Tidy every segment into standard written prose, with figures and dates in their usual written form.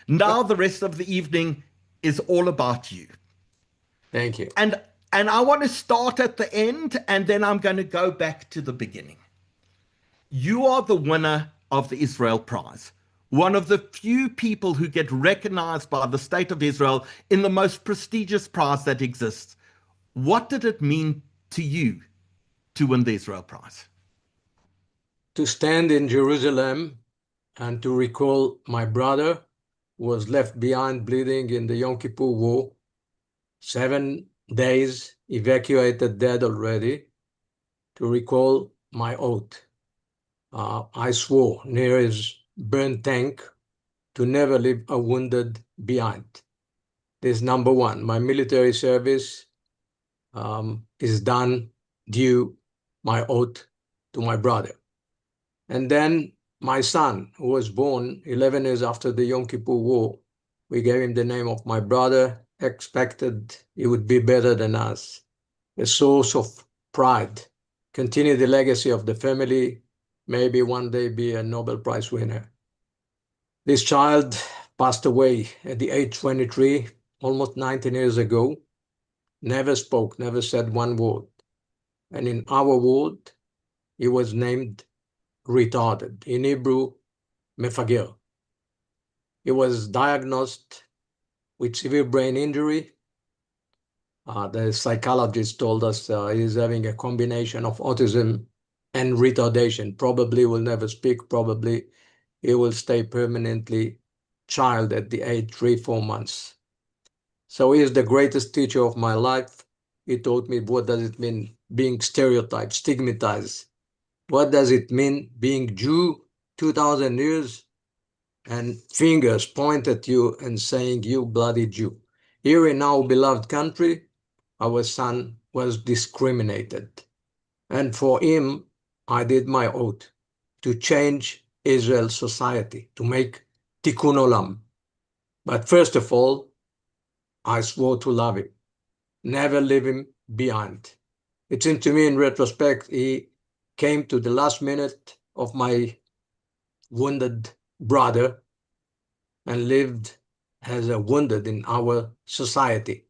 Now the rest of the evening is all about you. Thank you. And and I want to start at the end and then I'm going to go back to the beginning. You are the winner of the Israel Prize, one of the few people who get recognized by the state of Israel in the most prestigious prize that exists. What did it mean to you to win the Israel Prize? To stand in Jerusalem and to recall my brother who was left behind bleeding in the Yom Kippur War, 7 days evacuated dead already, to recall my oath. I swore near his burnt tank to never leave a wounded behind. This is number one. My military service is done due my oath to my brother. And then my son, who was born 11 years after the Yom Kippur War, we gave him the name of my brother, expected he would be better than us, a source of pride, continue the legacy of the family, maybe one day be a Nobel Prize winner. This child passed away at the age 23, almost 19 years ago, never spoke, never said one word. And in our ward, he was named retarded, in Hebrew, mefager. He was diagnosed with severe brain injury. The psychologist told us he's having a combination of autism and retardation. Probably will never speak, probably he will stay permanently child at the age 3-4 months. So he is the greatest teacher of my life. He taught me what does it mean being stereotyped, stigmatized. What does it mean being Jew 2,000 years and fingers point at you and saying, you bloody Jew. Here in our beloved country, our son was discriminated. And for him, I did my oath to change Israel's society, to make tikkun olam. But first of all, I swore to love him, never leave him behind. It seemed to me in retrospect, he came to the last minute of my wounded brother and lived as a wounded in our society,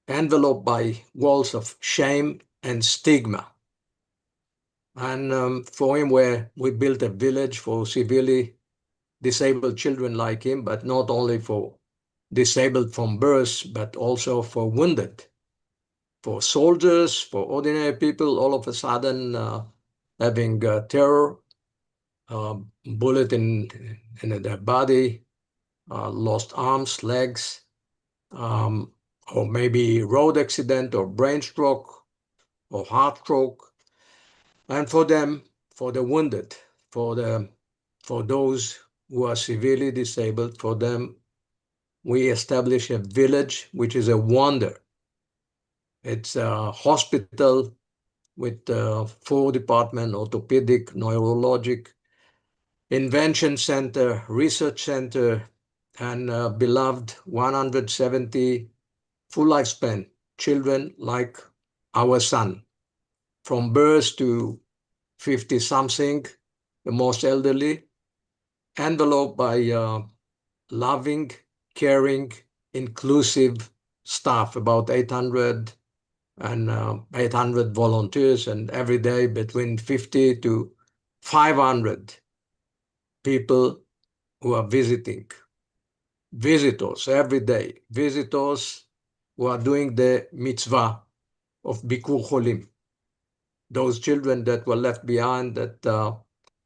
enveloped by walls of shame and stigma. And for him, where we built a village for severely disabled children like him, but not only for disabled from birth, but also for wounded, for soldiers, for ordinary people, all of a sudden having terror, bullet in their body, lost arms, legs, or maybe road accident or brain stroke or heart stroke. And for them, for the wounded, for those who are severely disabled, for them, we establish a village, which is a wonder. It's a hospital with 4 departments, orthopedic, neurologic, invention center, research center, and beloved 170 full lifespan children like our son, from birth to 50 something, the most elderly, enveloped by loving, caring, inclusive staff, about 800 volunteers, and every day between 50 to 500 people who are visiting. Visitors every day, visitors who are doing the mitzvah of Bikur Cholim. Those children that were left behind, that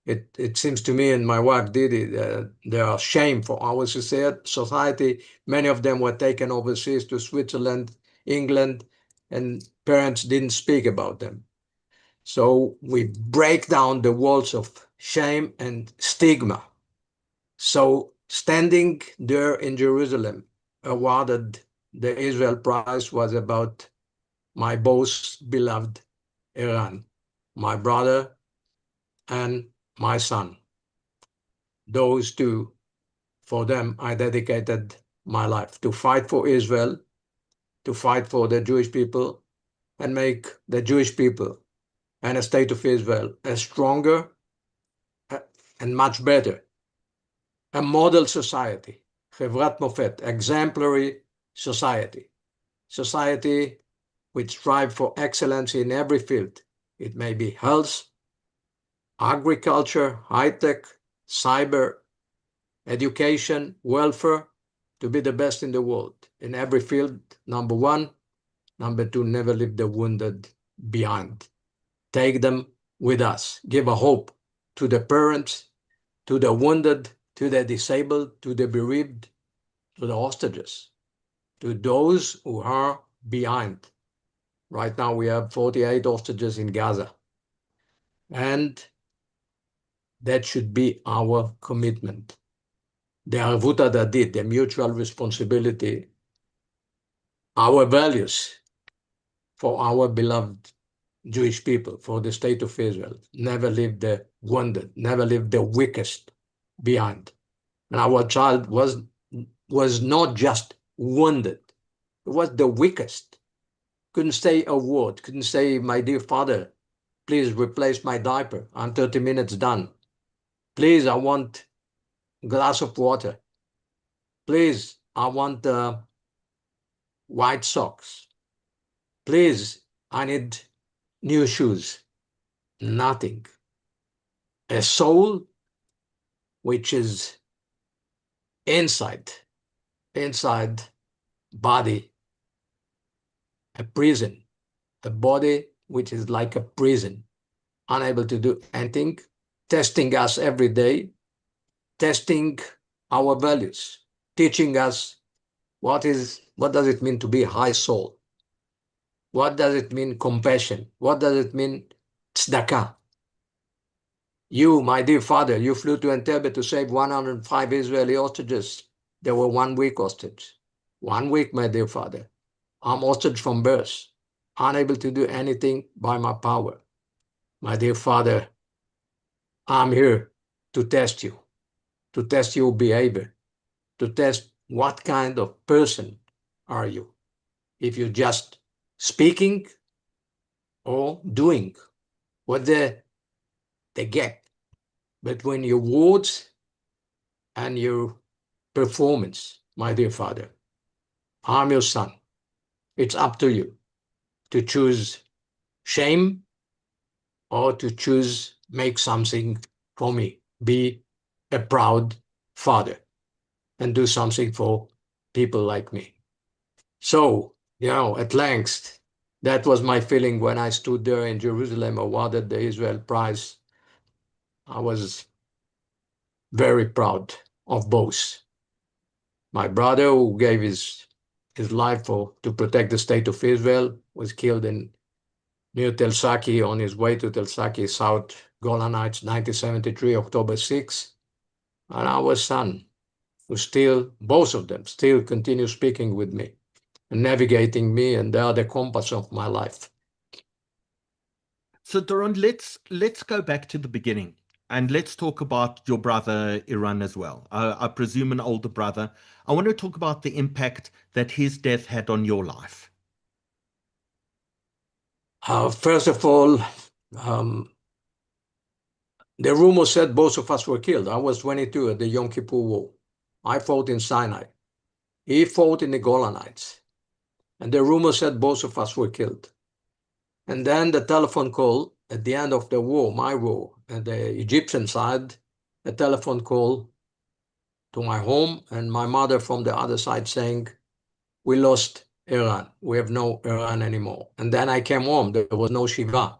it seems to me, and my wife did it, they are shame for our society. Many of them were taken overseas to Switzerland, England, and parents didn't speak about them. So we break down the walls of shame and stigma. So standing there in Jerusalem, awarded the Israel Prize, was about my most beloved Eran, my brother and my son. Those two, for them, I dedicated my life to fight for Israel, to fight for the Jewish people, and make the Jewish people and the state of Israel a stronger and much better, a model society חברת מופת, exemplary society. Society which strive for excellence in every field. It may be health, agriculture, high-tech, cyber, education, welfare, to be the best in the world. In every field, number one. Number two, never leave the wounded behind. Take them with us. Give a hope to the parents, to the wounded, to the disabled, to the bereaved, to the hostages, to those who are behind. Right now, we have 48 hostages in Gaza. And that should be our commitment. The arvut hadadit, the mutual responsibility, our values for our beloved Jewish people, for the state of Israel. Never leave the wounded, never leave the weakest behind. And our child was not just wounded, it was the weakest. Couldn't say a word, couldn't say, my dear father, please replace my diaper. I'm 30 minutes done. Please, I want a glass of water. Please, I want white socks. Please, I need new shoes. Nothing. A soul which is inside body, a prison, a body which is like a prison, unable to do anything, testing us every day, testing our values, teaching us what does it mean to be a high soul? What does it mean compassion? What does it mean tzedakah? You, my dear father, you flew to Entebbe to save 105 Israeli hostages. They were 1 week hostage. 1 week, my dear father. I'm hostage from birth, unable to do anything by my power. My dear father, I'm here to test your behavior, to test what kind of person are you. If you're just speaking or doing what they get between your words and your performance, my dear father. I'm your son. It's up to you to choose shame or to choose make something for me. Be a proud father and do something for people like me. So, at length, that was my feeling when I stood there in Jerusalem, awarded the Israel Prize. I was very proud of both. My brother, who gave his life to protect the state of Israel, was killed near Tel Saki on his way to Tel Saki, South Golan Heights, 1973, October 6. And our son, both of them still continue speaking with me and navigating me, and they are the compass of my life. So Doron, let's go back to the beginning and let's talk about your brother Eran as well. I presume an older brother. I want to talk about the impact that his death had on your life. First of all, the rumor said both of us were killed. I was 22 at the Yom Kippur War. I fought in Sinai. He fought in the Golan Heights. And the rumor said both of us were killed. And then the telephone call at the end of the war, my war, at the Egyptian side, a telephone call to my home and my mother from the other side saying, we lost Eran. We have no Eran anymore. And then I came home. There was no Shiva.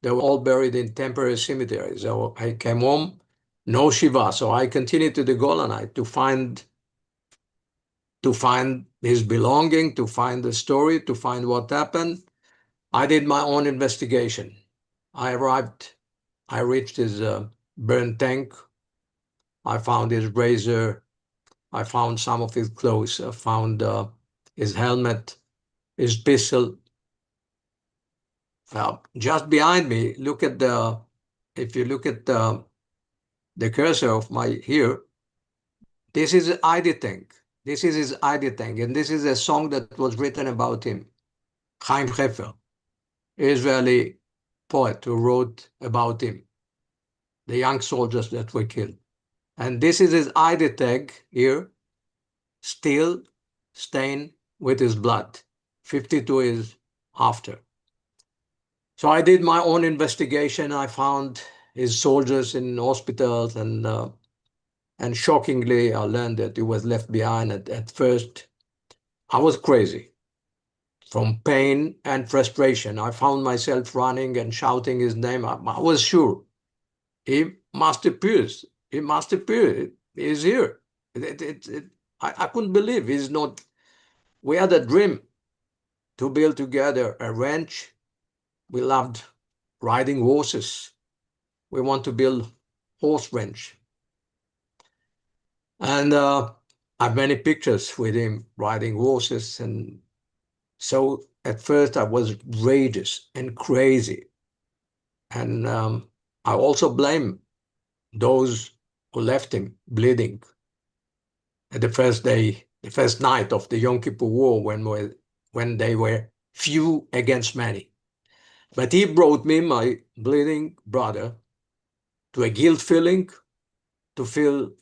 They were all buried in temporary cemeteries. So I came home, no Shiva. So I continued to the Golan Heights to find his belonging, to find the story, to find what happened. I did my own investigation. I reached his burnt tank. I found his razor. I found some of his clothes. I found his helmet, his pistol. Just behind me, if you look at the cursor of my here, this is ID tank. This is his ID tank, and this is a song that was written about him. Chaim Hefer, Israeli poet who wrote about him, the young soldiers that were killed. And this is his ID tag here. still stained with his blood, 52 years after. So I did my own investigation. I found his soldiers in hospitals, and shockingly, I learned that he was left behind. At first, I was crazy from pain and frustration. I found myself running and shouting his name. I was sure he must appear. He must appear. He's here. I couldn't believe he's not. We had a dream to build together a ranch. We loved riding horses. We want to build horse ranch. And I have many pictures with him riding horses. And so at first I was rageous and crazy. And I also blame those who left him bleeding at the first day, the first night of the Yom Kippur War, when they were few against many. But he brought me, my bleeding brother, to a guilt feeling, to feel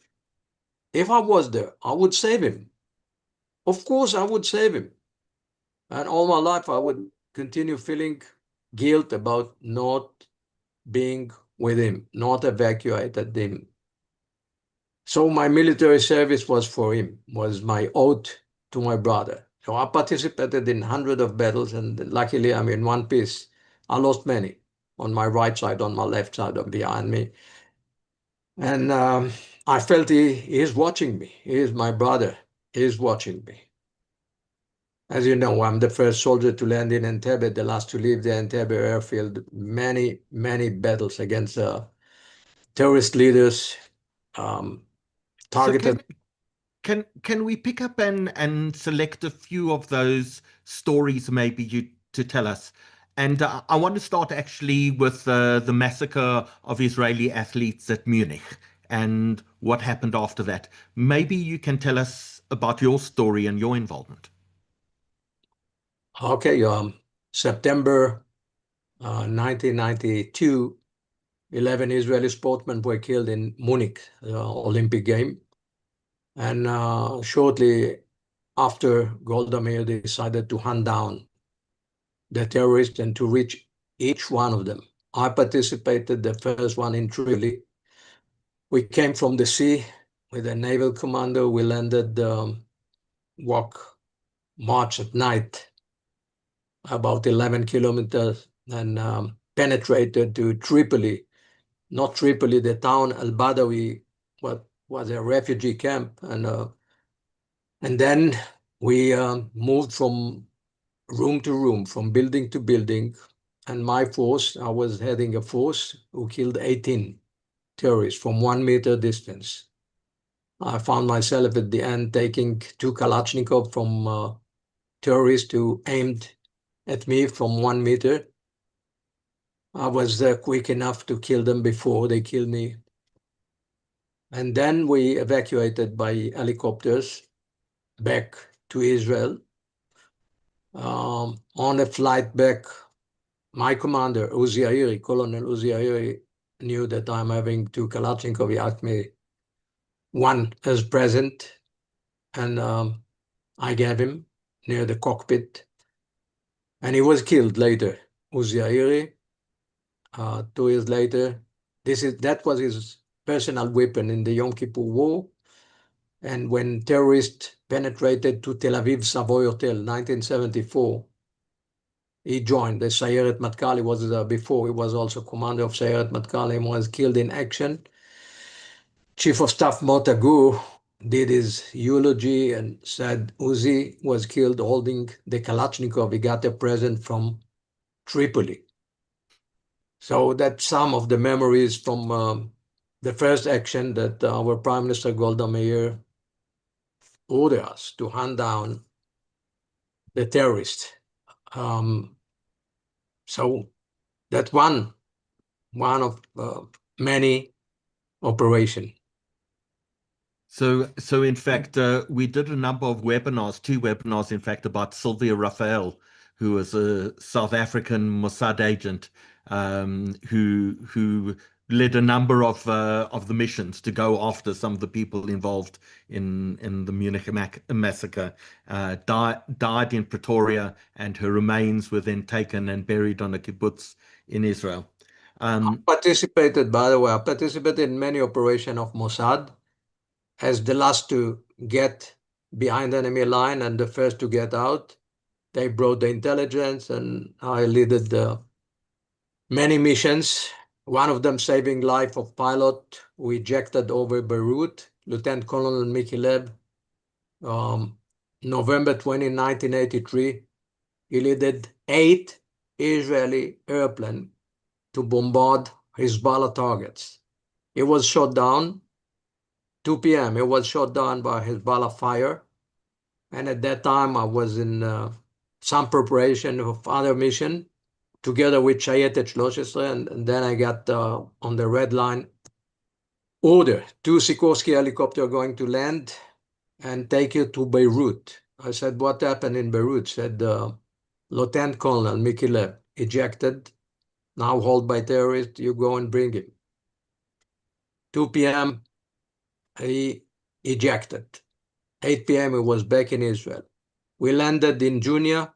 if I was there, I would save him. Of course, I would save him. And all my life, I would continue feeling guilt about not being with him, not evacuated him. So my military service was for him, was my oath to my brother. So I participated in hundreds of battles, and luckily I'm in one piece. I lost many on my right side, on my left side, or behind me. And I felt he is watching me. He is my brother. He is watching me. As you know, I'm the first soldier to land in Entebbe, the last to leave the Entebbe airfield. Many, many battles against terrorist leaders, So targeted. can we pick up and select a few of those stories maybe you to tell us? And I want to start actually with the massacre of Israeli athletes at Munich and what happened after that. Maybe you can tell us about your story and your involvement. Okay, September 1992, 11 Israeli sportsmen were killed in Munich Olympic game. And shortly after, Golda Meir decided to hunt down the terrorists and to reach each one of them. I participated the first one in Tripoli. We came from the sea with a naval commander. We landed march at night, about 11 kilometers, and penetrated to Tripoli. Not Tripoli, the town Al-Badawi, what was a refugee camp. And then we moved from room to room, from building to building. And my force, I was heading a force who killed 18 terrorists from 1 meter distance. I found myself at the end taking 2 Kalashnikov from terrorists who aimed at me from 1 meter. I was quick enough to kill them before they killed me. And then we evacuated by helicopters back to Israel. On a flight back, my commander, Uzi Airi, Colonel Uzi Airi, knew that I'm having 2 Kalashnikov. He asked me one as present, and I gave him near the cockpit. And he was killed later. Uzi Airi, 2 years later. That was his personal weapon in the Yom Kippur War. And when terrorists penetrated to Tel Aviv Savoy Hotel, 1974, he joined the Sayeret Matkal. He was before, he was also commander of Sayeret Matkal and was killed in action. Chief of Staff Mota Gur did his eulogy and said Uzi was killed holding the Kalashnikov. He got a present from Tripoli. So that's some of the memories from the first action that our Prime Minister Golda Meir ordered us to hunt down the terrorists. So that's one of many operation. So in fact, we did a number of webinars, 2 webinars, in fact, about Sylvia Raphael, who was a South African Mossad agent, who led a number of the missions to go after some of the people involved in the Munich massacre. Died in Pretoria, and her remains were then taken and buried on a kibbutz in Israel. Participated, by the way, I participated in many operations of Mossad as the last to get behind enemy line and the first to get out. They brought the intelligence, and I led many missions. One of them saving life of pilot who ejected over Beirut, Lieutenant Colonel Mickey Leb. November 20, 1983, he led 8 Israeli airplanes to bombard Hezbollah targets. It was shot down 2 p.m. It was shot down by Hezbollah fire. And at that time, I was in some preparation of other mission together with Shayetet 13, and then I got on the red line order, 2 Sikorsky helicopter going to land and take you to Beirut. I said, what happened in Beirut? Said Lieutenant Colonel Mickey Leb, ejected, now held by terrorists, you go and bring him. 2 p.m., he ejected. 8 p.m., he was back in Israel. We landed in Junior,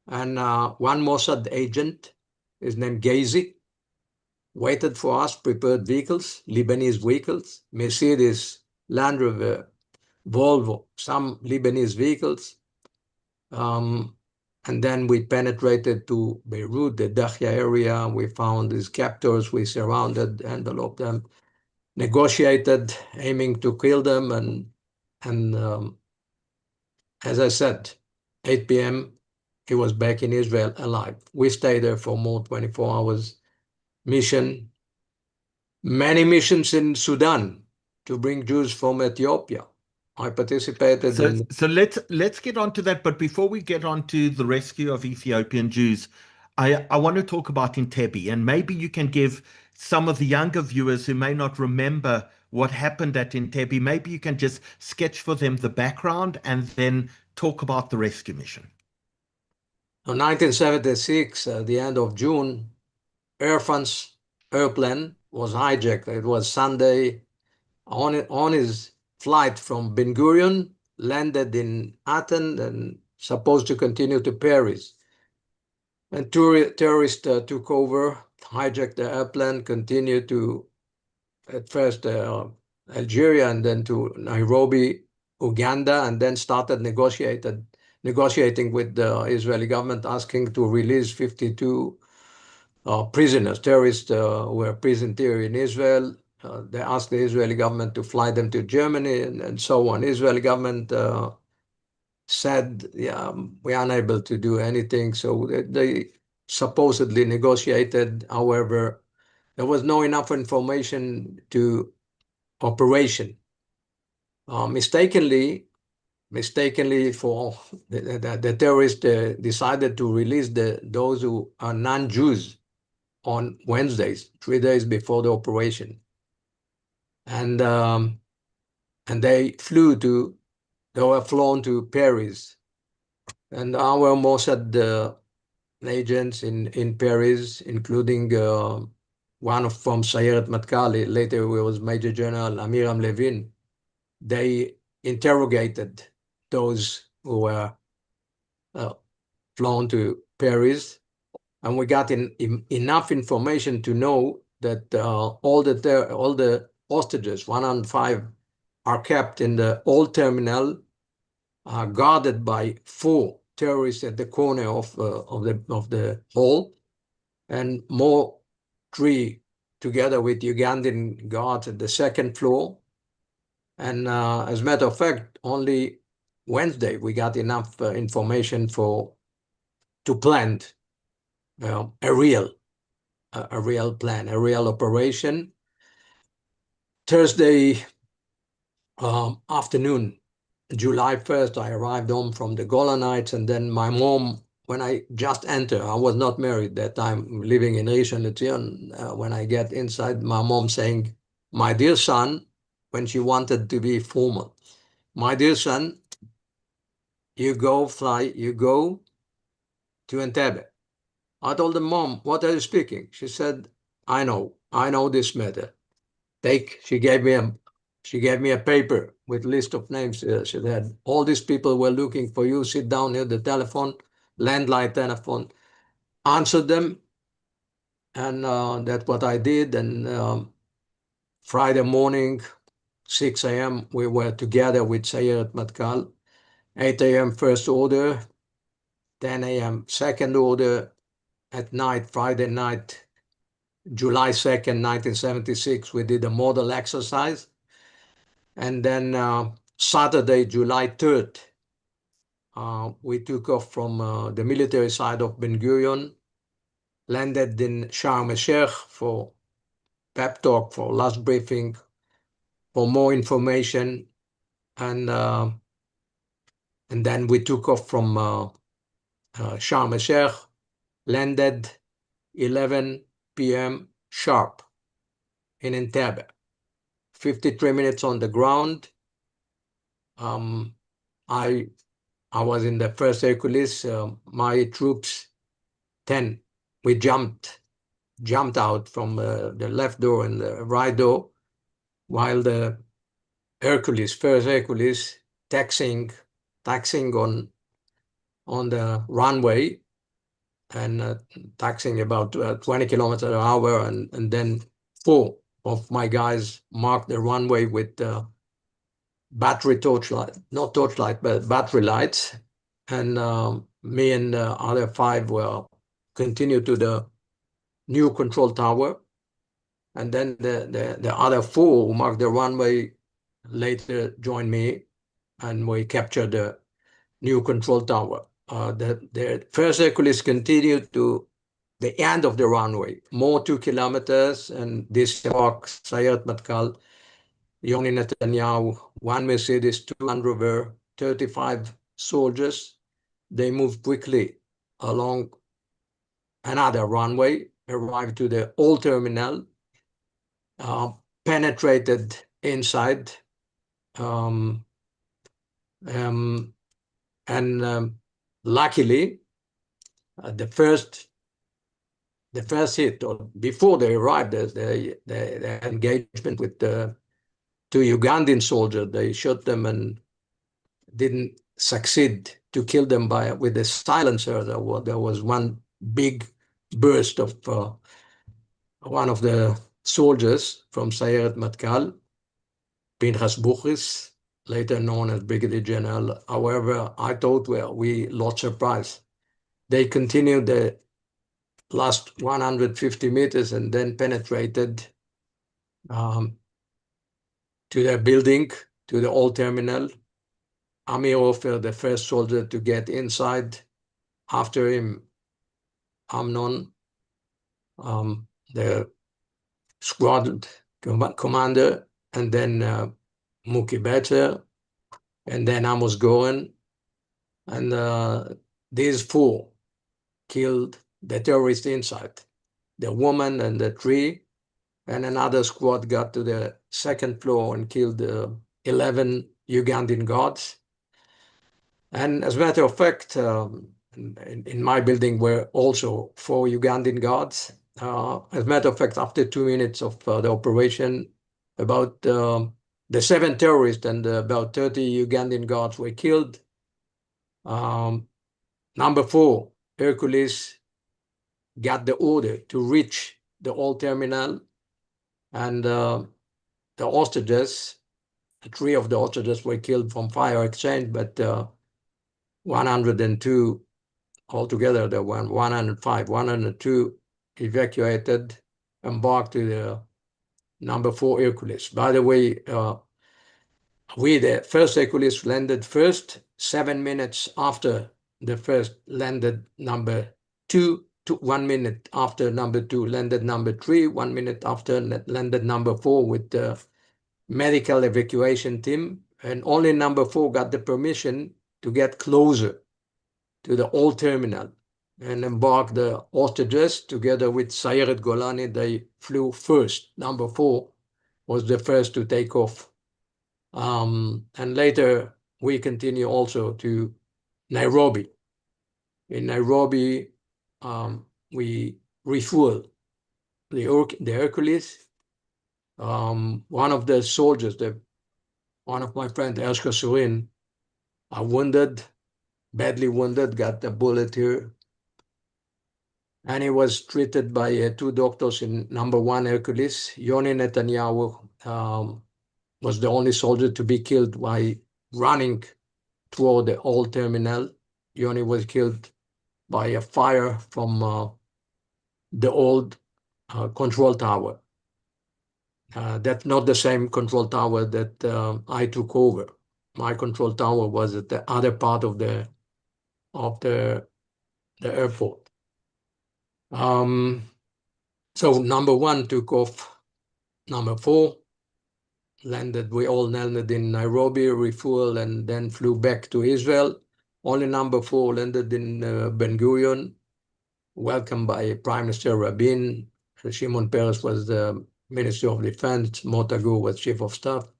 and one Mossad agent, his name Gazi, waited for us, prepared vehicles, Lebanese vehicles, Mercedes, Land Rover, Volvo, some Lebanese vehicles. And then we penetrated to Beirut, the Dahya area. We found these captors. We surrounded, enveloped them, negotiated, aiming to kill them. And as I said, 8 p.m., he was back in Israel alive. We stayed there for more 24 hours. Mission, many missions in Sudan to bring Jews from Ethiopia. I participated in. So let's get on to that. But before we get on to the rescue of Ethiopian Jews, I want to talk about Entebbe, and maybe you can give some of the younger viewers who may not remember what happened at Entebbe, maybe you can just sketch for them the background and then talk about the rescue mission. In 1976, at the end of June, Air France airplane was hijacked. It was Sunday. On his flight from Ben Gurion, landed in Athens and supposed to continue to Paris. And terrorists took over, hijacked the airplane, continued to, at first, Algeria and then to Nairobi, Uganda, and then started negotiating with the Israeli government, asking to release 52 prisoners, terrorists who were prisoned here in Israel. They asked the Israeli government to fly them to Germany and so on. Israeli government said, yeah, we're unable to do anything. So they supposedly negotiated. However, there was no enough information to operation. Mistakenly for the terrorists decided to release those who are non-Jews on Wednesdays, 3 days before the operation. And they were flown to Paris. And our Mossad agents in Paris, including one from Sayeret Matkali, later it was Major General Amiram Levin, they interrogated those who were flown to Paris. And we got enough information to know that all the hostages, 105, are kept in the old terminal, guarded by 4 terrorists at the corner of the hall, and more 3 together with Ugandan guards at the second floor. And as a matter of fact, only Wednesday we got enough information to plan a real plan, a real operation. Thursday afternoon, July 1st, I arrived home from the Golan Heights, and then my mom, when I just entered, I was not married that time, living in Rishon LeZion. When I get inside, my mom saying, my dear son, when she wanted to be formal, my dear son, you go to Entebbe. I told the mom, what are you speaking? She said, I know. I know this matter. She gave me a paper with list of names. She said, all these people were looking for you. Sit down near the telephone, landline telephone, answer them. And that's what I did. And Friday morning, 6 a.m., we were together with Sayeret Matkal. 8 a.m. first order, 10 a.m. second order. At night, Friday night, July 2nd, 1976, we did a model exercise. And then Saturday, July 3rd, we took off from the military side of Ben Gurion, landed in Sharm el-Sheikh for pep talk, for last briefing, for more information. And then we took off from Sharm el-Sheikh, landed 11 p.m. sharp in Entebbe. 53 minutes on the ground. I was in the first Hercules. My troops, 10, we jumped out from the left door and the right door, while the first Hercules, taxiing on the runway and taxiing about 20 kilometers an hour, and then 4 of my guys marked the runway with battery torchlight, not torchlight, but battery lights. And me and the other 5 will continue to the new control tower. And then the other 4 who marked the runway later joined me, and we captured the new control tower. The first Hercules continued to the end of the runway, more 2 kilometers, and disembarked Sayeret Matkal, Yoni Netanyahu, 1 Mercedes, 2 Land Rover, 35 soldiers. They moved quickly along another runway, arrived to the old terminal, penetrated inside, and luckily, the first hit, or before they arrived, the engagement with the 2 Ugandan soldiers, they shot them and didn't succeed to kill them with a silencer. There was one big burst of one of the soldiers from Sayeret Matkal, Pinchas Buchis, later known as Brigadier General. However, I thought, well, we lost surprise. They continued the last 150 meters and then penetrated to their building, to the old terminal. Amir Ofer, the first soldier to get inside. After him, Amnon, the squad commander, and then Muki Betzer, and then Amos Goren. And these 4 killed the terrorists inside, the woman and the 3, and another squad got to the 2nd floor and killed 11 Ugandan guards. And as a matter of fact, in my building were also 4 Ugandan guards. As a matter of fact, after 2 minutes of the operation, about the 7 terrorists and about 30 Ugandan guards were killed. Number 4, Hercules, got the order to reach the old terminal, and the hostages, 3 of the hostages were killed from fire exchange, but 102 altogether, there were 105, 102 evacuated, embarked to the number 4 Hercules. By the way, the first Hercules landed first. 7 minutes after the first landed number 2, 1 minute after number 2 landed number 3, 1 minute after landed number 4 with the medical evacuation team, and only number 4 got the permission to get closer to the old terminal and embark the hostages together with Sayeret Golani. They flew first. Number 4 was the first to take off. And later we continue also to Nairobi. In Nairobi, we refuel the Hercules. One of the soldiers, one of my friends, Ershka Surin, wounded, badly wounded, got a bullet here. And he was treated by two doctors in number 1 Hercules. Yoni Netanyahu was the only soldier to be killed by running toward the old terminal. Yoni was killed by a fire from the old control tower. That's not the same control tower that I took over. My control tower was at the other part of the airport. So number 1 took off. Number 4 landed. We all landed in Nairobi, refueled, and then flew back to Israel. Only number 4 landed in Ben Gurion, welcomed by Prime Minister Rabin. Shimon Peres was the Minister of Defense. Motagu was Chief of Staff.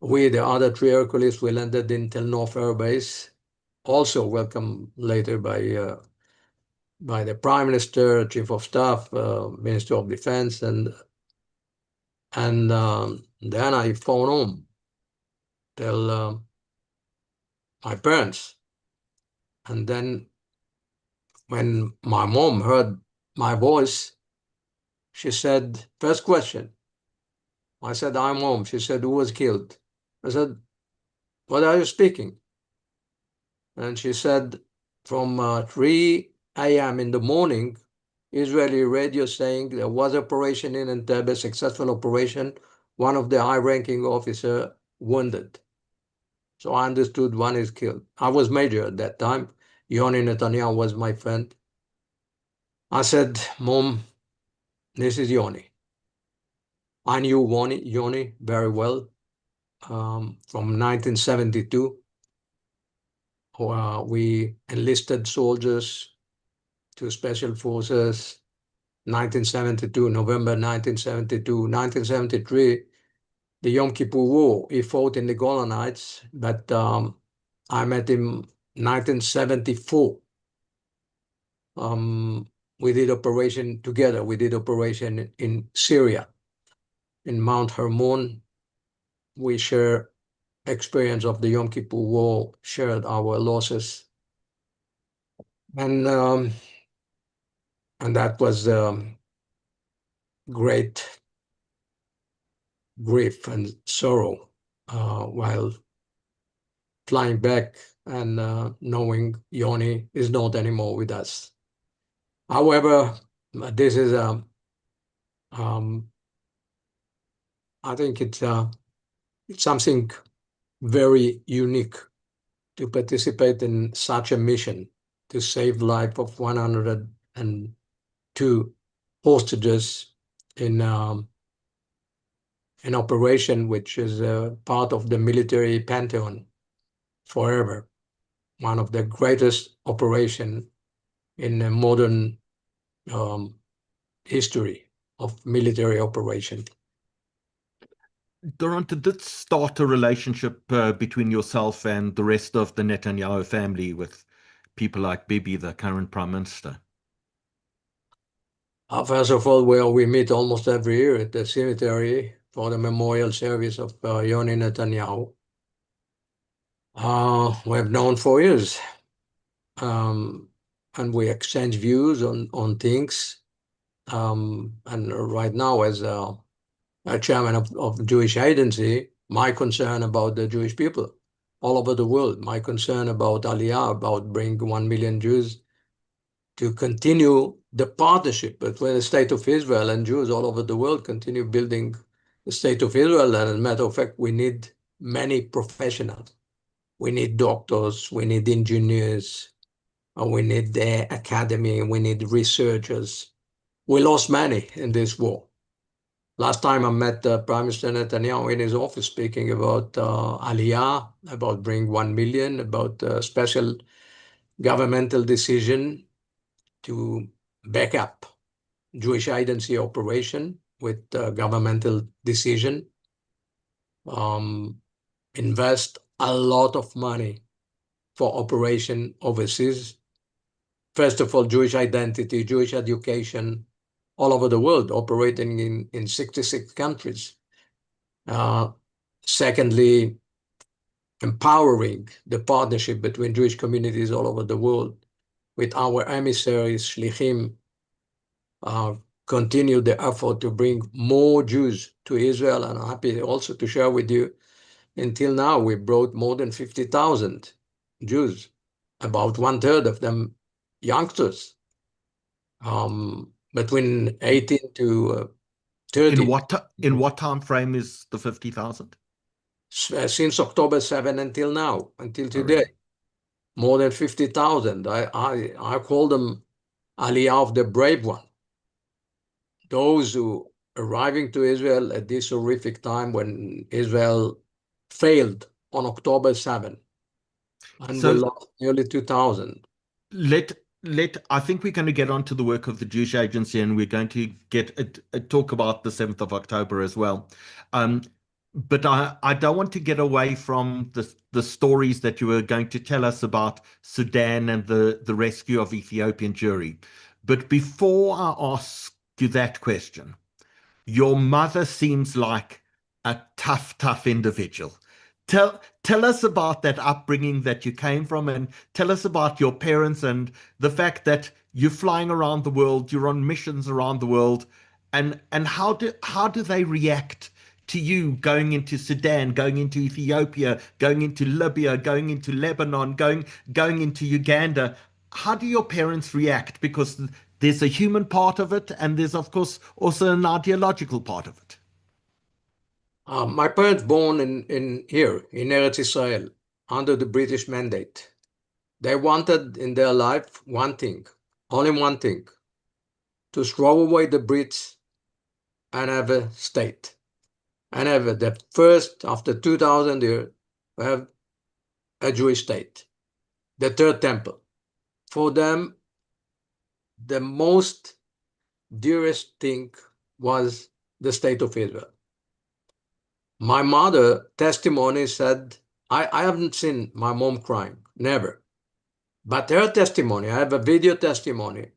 We, the other 3 Hercules, we landed in Tel Nof Air Base, also welcomed later by the Prime Minister, Chief of Staff, Minister of Defense, and then I phone home, tell my parents. And then when my mom heard my voice, she said, first question, I said, I'm home. She said, who was killed? I said, what are you speaking? And she said, from 3 a.m. in the morning, Israeli radio saying there was operation in Entebbe, successful operation, one of the high-ranking officer wounded. So I understood one is killed. I was major at that time. Yoni Netanyahu was my friend. I said, Mom, this is Yoni. I knew Yoni very well from 1972. We enlisted soldiers to Special Forces, 1972, November 1972. 1973, the Yom Kippur War, he fought in the Golan Heights, but I met him 1974. We did operation together. We did operation in Syria, in Mount Hermon. We share experience of the Yom Kippur War, shared our losses. And that was great grief and sorrow while flying back and knowing Yoni is not anymore with us. However, this is I think it's something very unique to participate in such a mission to save life of 102 hostages in an operation which is part of the military pantheon forever, one of the greatest operation in modern history of military operation. Doron, did this start a relationship between yourself and the rest of the Netanyahu family with people like Bibi, the current prime minister? First of all, we meet almost every year at the cemetery for the memorial service of Yoni Netanyahu. We have known for years, and we exchange views on things. And right now, as a chairman of Jewish agency, my concern about the Jewish people all over the world, my concern about Aliyah, about bringing 1 million Jews, to continue the partnership between the state of Israel and Jews all over the world, continue building the state of Israel. And as a matter of fact, we need many professionals. We need doctors, we need engineers, we need the academy, we need researchers. We lost many in this war. Last time I met Prime Minister Netanyahu in his office speaking about Aliyah, about bringing 1 million, about special governmental decision to back up Jewish agency operation with governmental decision, invest a lot of money for operation overseas. First of all, Jewish identity, Jewish education, all over the world, operating in 66 countries. Secondly, empowering the partnership between Jewish communities all over the world with our emissaries, shlichim, continue the effort to bring more Jews to Israel. And I'm happy also to share with you, until now, we brought more than 50,000 Jews, about 1/3 of them youngsters, between 18 to 30. In what time frame is the 50,000? Since October 7 until now, until today, Already. more than 50,000. I call them Aliyah of the brave one. Those who arriving to Israel at this horrific time when Israel failed on October 7, and we So lost nearly 2,000. I think we're going to get onto the work of the Jewish Agency, and we're going to get a talk about the 7th of October as well. But I don't want to get away from the stories that you were going to tell us about Sudan and the rescue of Ethiopian Jewry. But before I ask you that question, your mother seems like a tough individual. Tell us about that upbringing that you came from, and tell us about your parents and the fact that you're flying around the world, you're on missions around the world, and how do they react to you going into Sudan, going into Ethiopia, going into Libya, going into Lebanon, going into Uganda? How do your parents react? Because there's a human part of it, and there's of course also an ideological part of it. My parents born in here, in Eretz Israel, under the British mandate. They wanted in their life one thing, only one thing, to throw away the Brits and have a state. And have the first, after 2,000 years, have a Jewish state, the third temple. For them, the most dearest thing was the state of Israel. My mother testimony said, I haven't seen my mom crying, never. But her testimony, I have a video testimony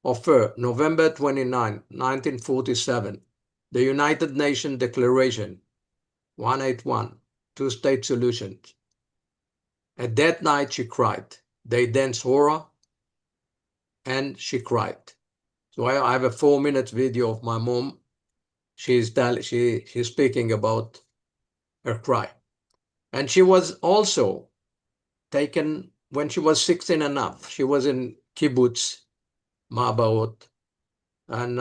of her, November 29, 1947, the United Nations Declaration 181, two-state solutions. At that night, she cried. They danced horror, and she cried. So I have a 4-minute video of my mom. She's speaking about her cry. And she was also taken when she was 16 and a half. She was in kibbutz, Ma'abarot, and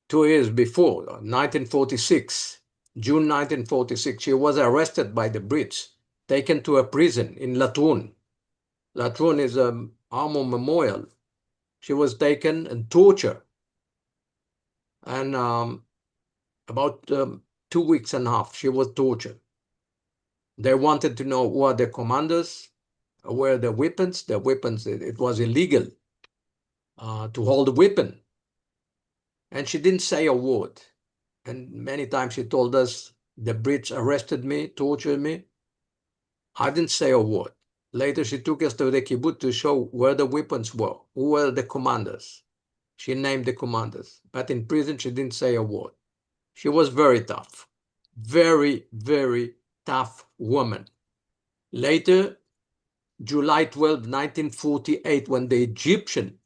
2 years before, 1946, June 1946, she was arrested by the Brits, taken to a prison in Latrun. Latrun is an army memorial. She was taken and tortured. And about 2 weeks and a half, she was tortured. They wanted to know who are the commanders, where the weapons. The weapons, it was illegal to hold a weapon. And she didn't say a word. And many times she told us, the Brits arrested me, tortured me. I didn't say a word. Later, she took us to the kibbutz to show where the weapons were, who were the commanders. She named the commanders. But in prison, she didn't say a word. She was very tough. Very, very tough woman. Later, July 12, 1948, when the Egyptian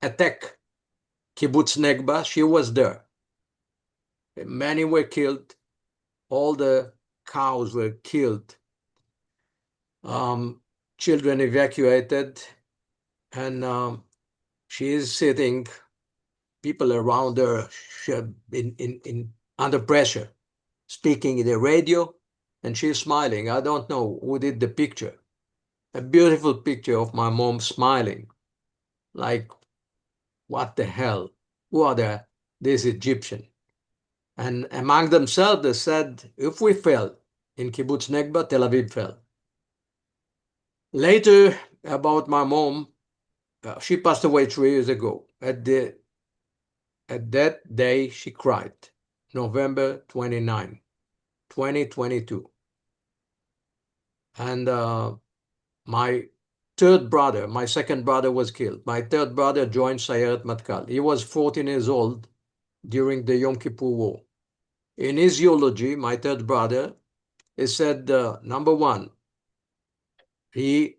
attacked Kibbutz Negba, she was there. Many were killed. All the cows were killed. Children evacuated. And she is sitting, people around her under pressure, speaking in the radio, and she's smiling. I don't know who did the picture. A beautiful picture of my mom smiling, like, what the hell? Who are this Egyptian? And among themselves, they said, if we fell in Kibbutz Negba, Tel Aviv fell. Later, about my mom, she passed away 3 years ago. At that day, she cried, November 29, 2022. And my third brother, my second brother, was killed. My third brother joined Sayeret Matkal. He was 14 years old during the Yom Kippur War. In his eulogy, my third brother, he said, number one, he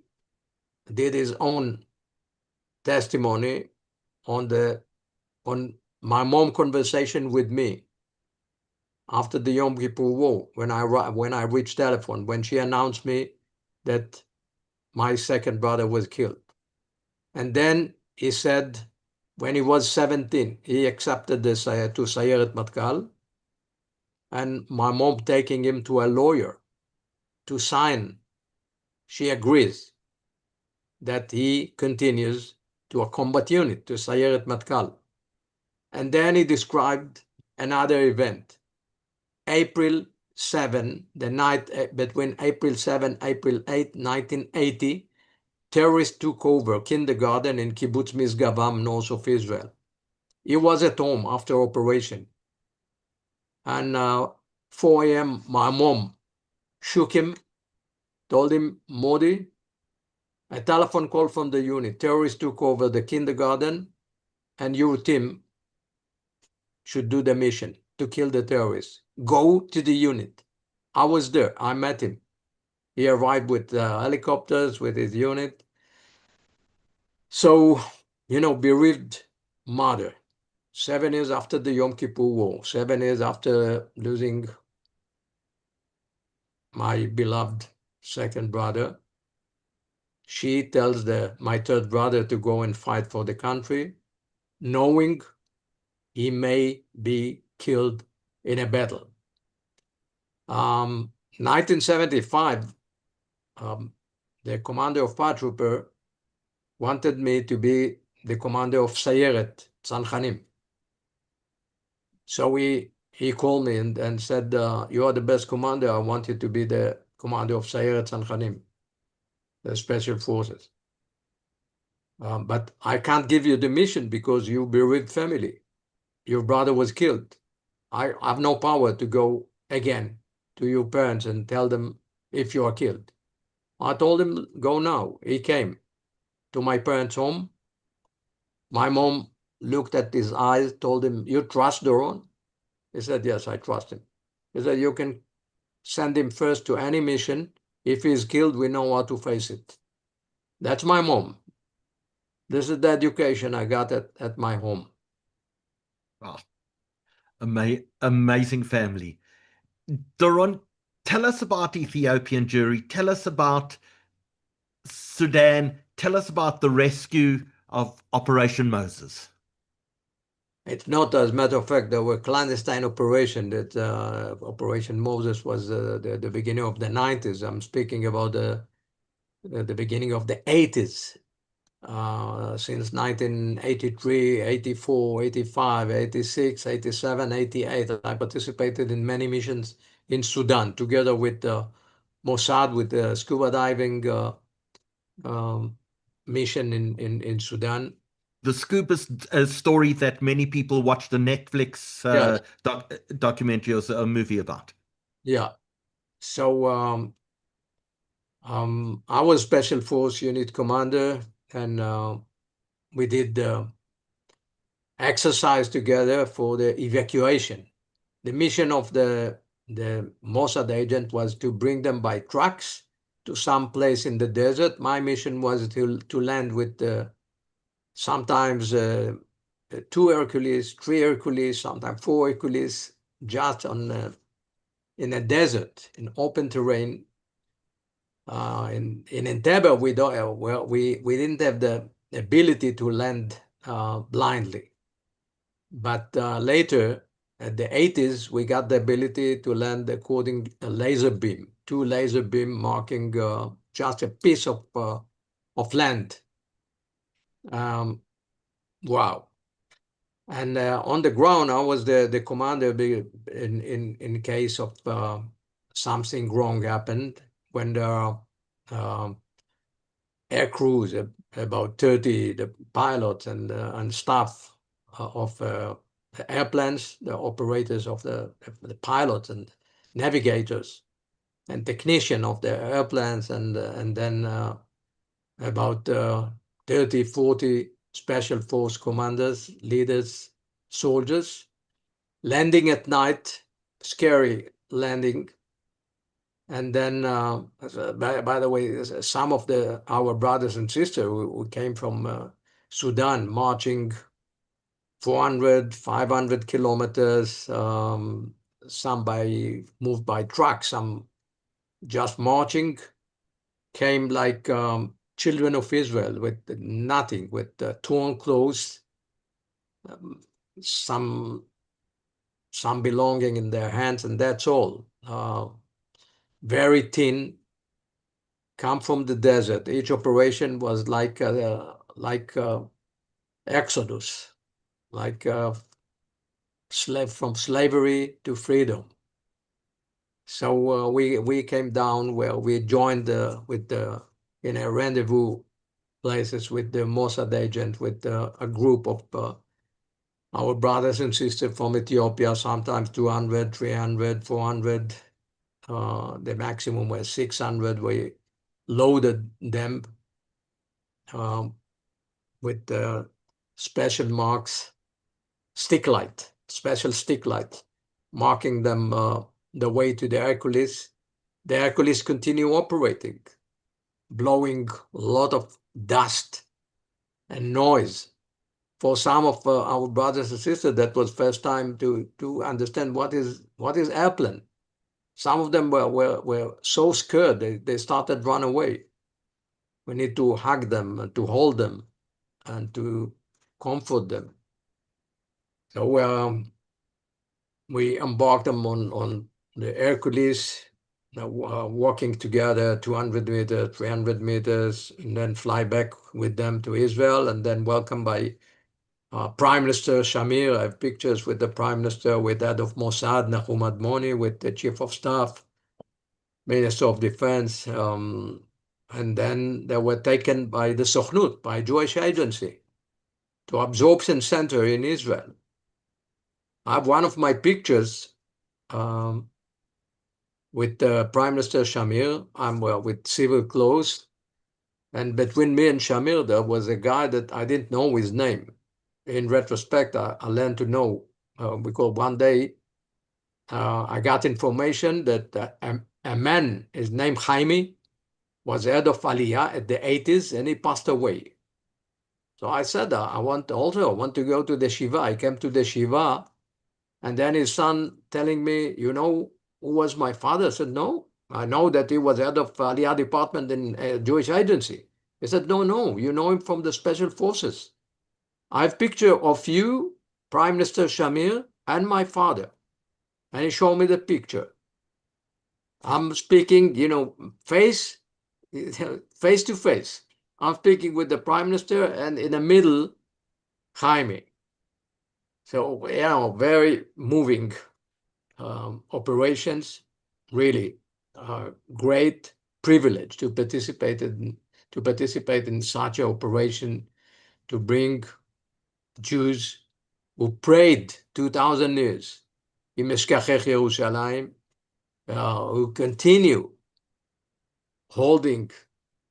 did his own testimony on my mom conversation with me after the Yom Kippur War, when I reached telephone, when she announced me that my second brother was killed. And then he said, when he was 17, he accepted to Sayeret Matkal, and my mom taking him to a lawyer to sign. She agrees that he continues to a combat unit, to Sayeret Matkal. And then he described another event. April 7, the night between April 7, April 8, 1980, terrorists took over kindergarten in Kibbutz Misgavam, north of Israel. He was at home after operation. And 4 a.m., my mom shook him, told him, Modi, a telephone call from the unit. Terrorists took over the kindergarten, and your team should do the mission to kill the terrorists. Go to the unit. I was there. I met him. He arrived with helicopters, with his unit. So, bereaved mother, 7 years after the Yom Kippur War, 7 years after losing my beloved second brother, she tells my third brother to go and fight for the country, knowing he may be killed in a battle. 1975, the commander of paratrooper wanted me to be the commander of Sayeret Tzanchanim. So he called me and said, you are the best commander. I want you to be the commander of Sayeret Tzanchanim, the special forces. But I can't give you the mission because you bereaved family. Your brother was killed. I have no power to go again to your parents and tell them if you are killed. I told him, go now. He came to my parents' home. My mom looked at his eyes, told him, you trust Doron? He said, yes, I trust him. He said, you can send him first to any mission. If he's killed, we know how to face it. That's my mom. This is the education I got at my home. Wow. Amazing family. Doron, tell us about Ethiopian Jewry. Tell us about Sudan. Tell us about the rescue of Operation Moses. It's not, as a matter of fact, there were clandestine operation. That Operation Moses was the beginning of the 90s. I'm speaking about the beginning of the 80s. Since 1983, 84, 85, 86, 87, 88, I participated in many missions in Sudan, together with Mossad, with the scuba diving mission in Sudan. The scuba story that many people watch, the Netflix Yes. documentary or a movie about. Yeah. So I was Special Force Unit Commander, and we did exercise together for the evacuation. The mission of the Mossad agent was to bring them by trucks to some place in the desert. My mission was to land with sometimes 2 Hercules, 3 Hercules, sometimes 4 Hercules, just in a desert, in open terrain. In Entebbe, we didn't have the ability to land blindly. But later, at the 80s, we got the ability to land according to a laser beam, 2 laser beam marking just a piece of land. Wow. And on the ground, I was the commander in case of something wrong happened, when there are air crews, about 30, the pilots and staff of the airplanes, the operators of the pilots and navigators and technician of the airplanes, and then about 30, 40 special force commanders, leaders, soldiers, landing at night, scary landing. And then, by the way, some of our brothers and sisters who came from Sudan, marching 400, 500 kilometers, some moved by truck, some just marching, came like children of Israel with nothing, with torn clothes, um, some belonging in their hands, and that's all. Very thin, come from the desert. Each operation was like exodus, like from slavery to freedom. So we came down where we joined in a rendezvous places with the Mossad agent, with a group of our brothers and sisters from Ethiopia, sometimes 200, 300, 400. The maximum was 600. We loaded them um, with special marks, special stick light, marking them the way to the Hercules. The Hercules continue operating, blowing a lot of dust and noise. For some of our brothers and sisters, that was first time to understand what is airplane. Some of them were so scared they started run away. We need to hug them, to hold them, and to comfort them. So we embarked them on the Hercules, walking together 200 meters, 300 meters, and then fly back with them to Israel, and then welcomed by Prime Minister Shamir. I have pictures with the Prime Minister, with that of Mossad, Nahum Admoni, with the Chief of Staff, Minister of Defense, and then they were taken by the Sochnut, by Jewish agency, to absorption center in Israel. I have one of my pictures with Prime Minister Shamir. I'm with civil clothes, and between me and Shamir there was a guy that I didn't know his name. In retrospect, I learned to know, because one day I got information that a man, his name Jaime, was head of Aliyah at the 80s, and he passed away. So I said, I want to go to the Shiva. I came to the Shiva, and then his son telling me, you know who was my father? I said, no, I know that he was head of Aliyah department in a Jewish agency. He said, no, you know him from the special forces. I have picture of you, Prime Minister Shamir, and my father. And he showed me the picture. I'm speaking, face to face. I'm speaking with the Prime Minister, and in the middle, Jaime. So, very moving operations, really great privilege to participate in such an operation, to bring Jews who prayed 2,000 years in Meshkachech Yerushalayim, who continue holding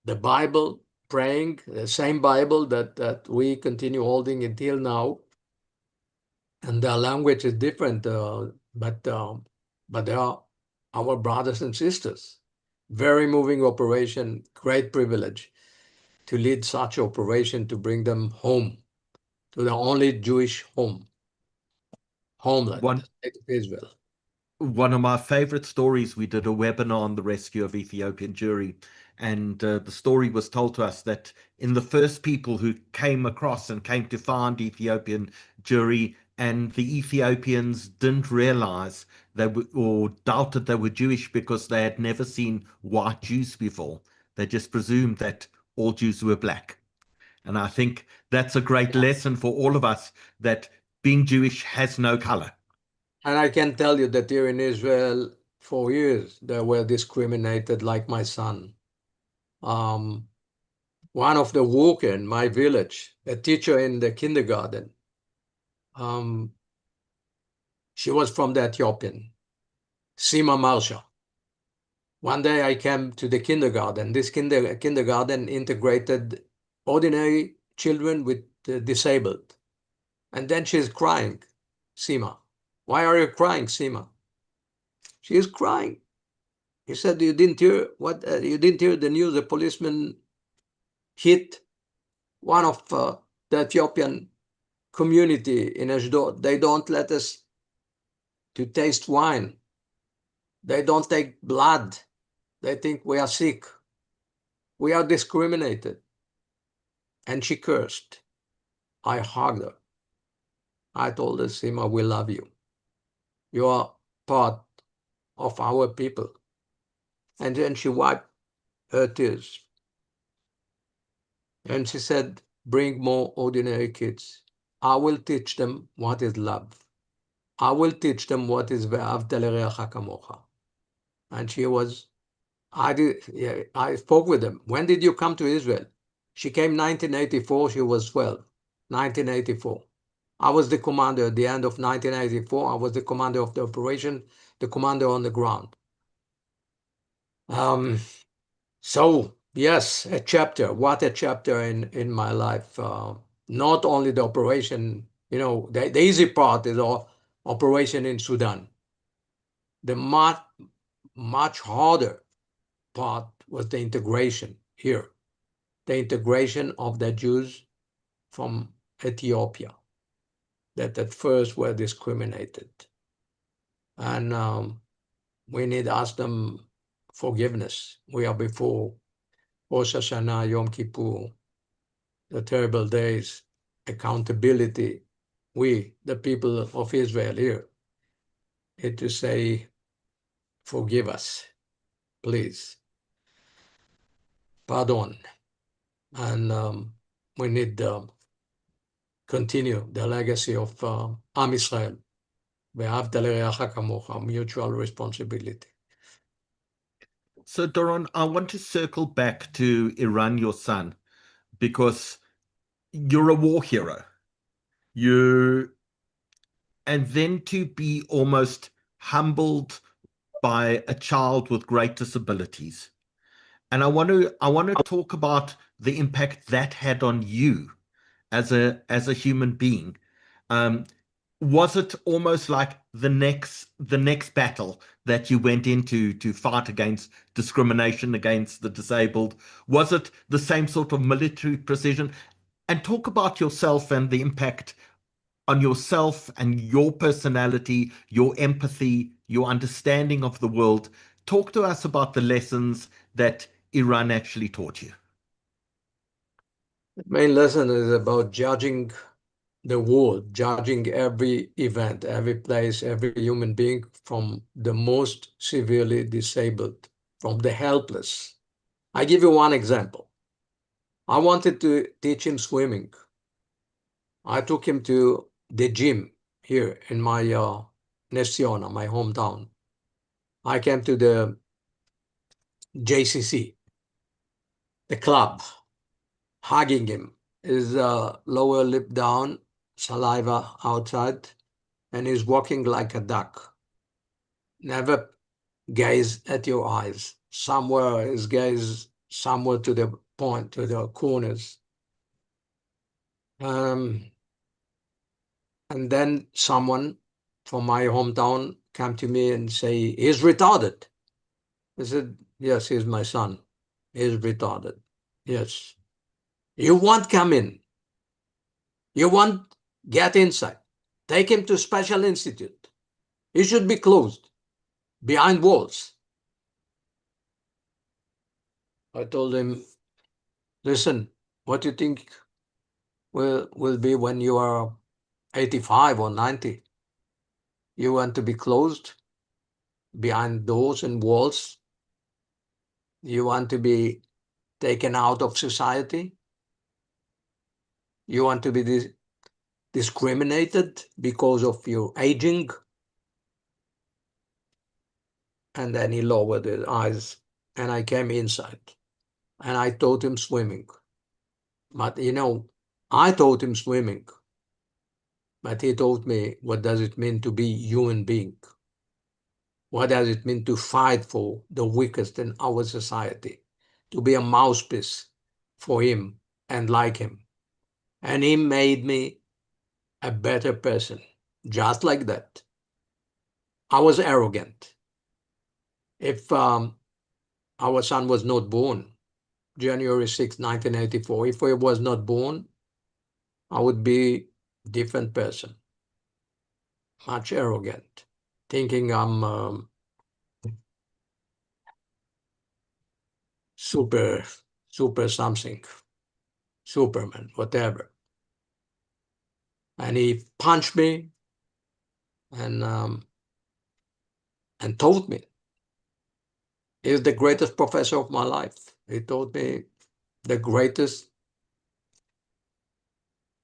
the Bible, praying the same Bible that we continue holding until now. And their language is different, but they are our brothers and sisters. Very moving operation, great privilege to lead such operation, to bring them home, to the only Jewish homeland, state of Israel. One of my favorite stories, we did a webinar on the rescue of Ethiopian Jewry, and the story was told to us that in the first people who came across and came to find Ethiopian Jewry, and the Ethiopians didn't realize or doubted they were Jewish because they had never seen white Jews before. They just presumed that all Jews were black. And I think that's a great lesson for all of us, that being Jewish has no color. And I can tell you that here in Israel, for years, they were discriminated, like my son. One of the worker in my village, a teacher in the kindergarten, she was from the Ethiopian, Sima Marsha. One day I came to the kindergarten. This kindergarten integrated ordinary children with disabled. And then she's crying, Sima. Why are you crying, Sima? She is crying. He said, you didn't hear what? You didn't hear the news? The policeman hit one of the Ethiopian community in Ashdod. They don't let us to taste wine. They don't take blood. They think we are sick. We are discriminated. And she cursed. I hugged her. I told her, Sima, we love you. You are part of our people. And then she wiped her tears. And she said, bring more ordinary kids. I will teach them what is love. I will teach them what is ve'avta l'reacha kamocha. And she was, I spoke with them. When did you come to Israel? She came 1984, she was 12. 1984. I was the commander at the end of 1984. I was the commander of the operation, the commander on the ground. So yes, a chapter. What a chapter in my life. Not only the operation, the easy part is operation in Sudan. The much harder part was the integration here, the integration of the Jews from Ethiopia that at first were discriminated. And we need to ask them forgiveness. We are before Rosh Hashanah, Yom Kippur, the terrible days, accountability. We, the people of Israel here, need to say, forgive us, please. Pardon. And we need to continue the legacy of Am Israel, ve'avta l'reacha kamocha, mutual responsibility. So, Doron, I want to circle back to Iran, your son, because you're a war hero. And then to be almost humbled by a child with great disabilities. And I want to talk about the impact that had on you as a human being. Um, was it almost like the next battle that you went into to fight against discrimination against the disabled? Was it the same sort of military precision? And talk about yourself and the impact on yourself and your personality, your empathy, your understanding of the world. Talk to us about the lessons that Iran actually taught you. The main lesson is about judging the world, judging every event, every place, every human being from the most severely disabled, from the helpless. I give you one example. I wanted to teach him swimming. I took him to the gym here in my Ness Ziona, my hometown. I came to the JCC, the club, hugging him, his lower lip down, saliva outside, and he's walking like a duck. Never gaze at your eyes. Somewhere his gaze, somewhere to the point, to the corners. And then someone from my hometown came to me and say, he's retarded. I said, yes, he's my son. He's retarded. Yes. You won't come in. You won't get inside. Take him to special institute. He should be closed, behind walls. I told him, listen, what do you think will be when you are 85 or 90? You want to be closed behind doors and walls? You want to be taken out of society? You want to be discriminated because of your aging? And then he lowered his eyes, and I came inside, and I taught him swimming. But I taught him swimming, but he taught me what does it mean to be human being. What does it mean to fight for the weakest in our society? To be a mouthpiece for him and like him. And he made me a better person, just like that. I was arrogant. If our son was not born, January 6, 1984, if he was not born, I would be a different person, much arrogant, thinking I'm super, super something, Superman, whatever. And he punched me and taught me. He's the greatest professor of my life. He taught me the greatest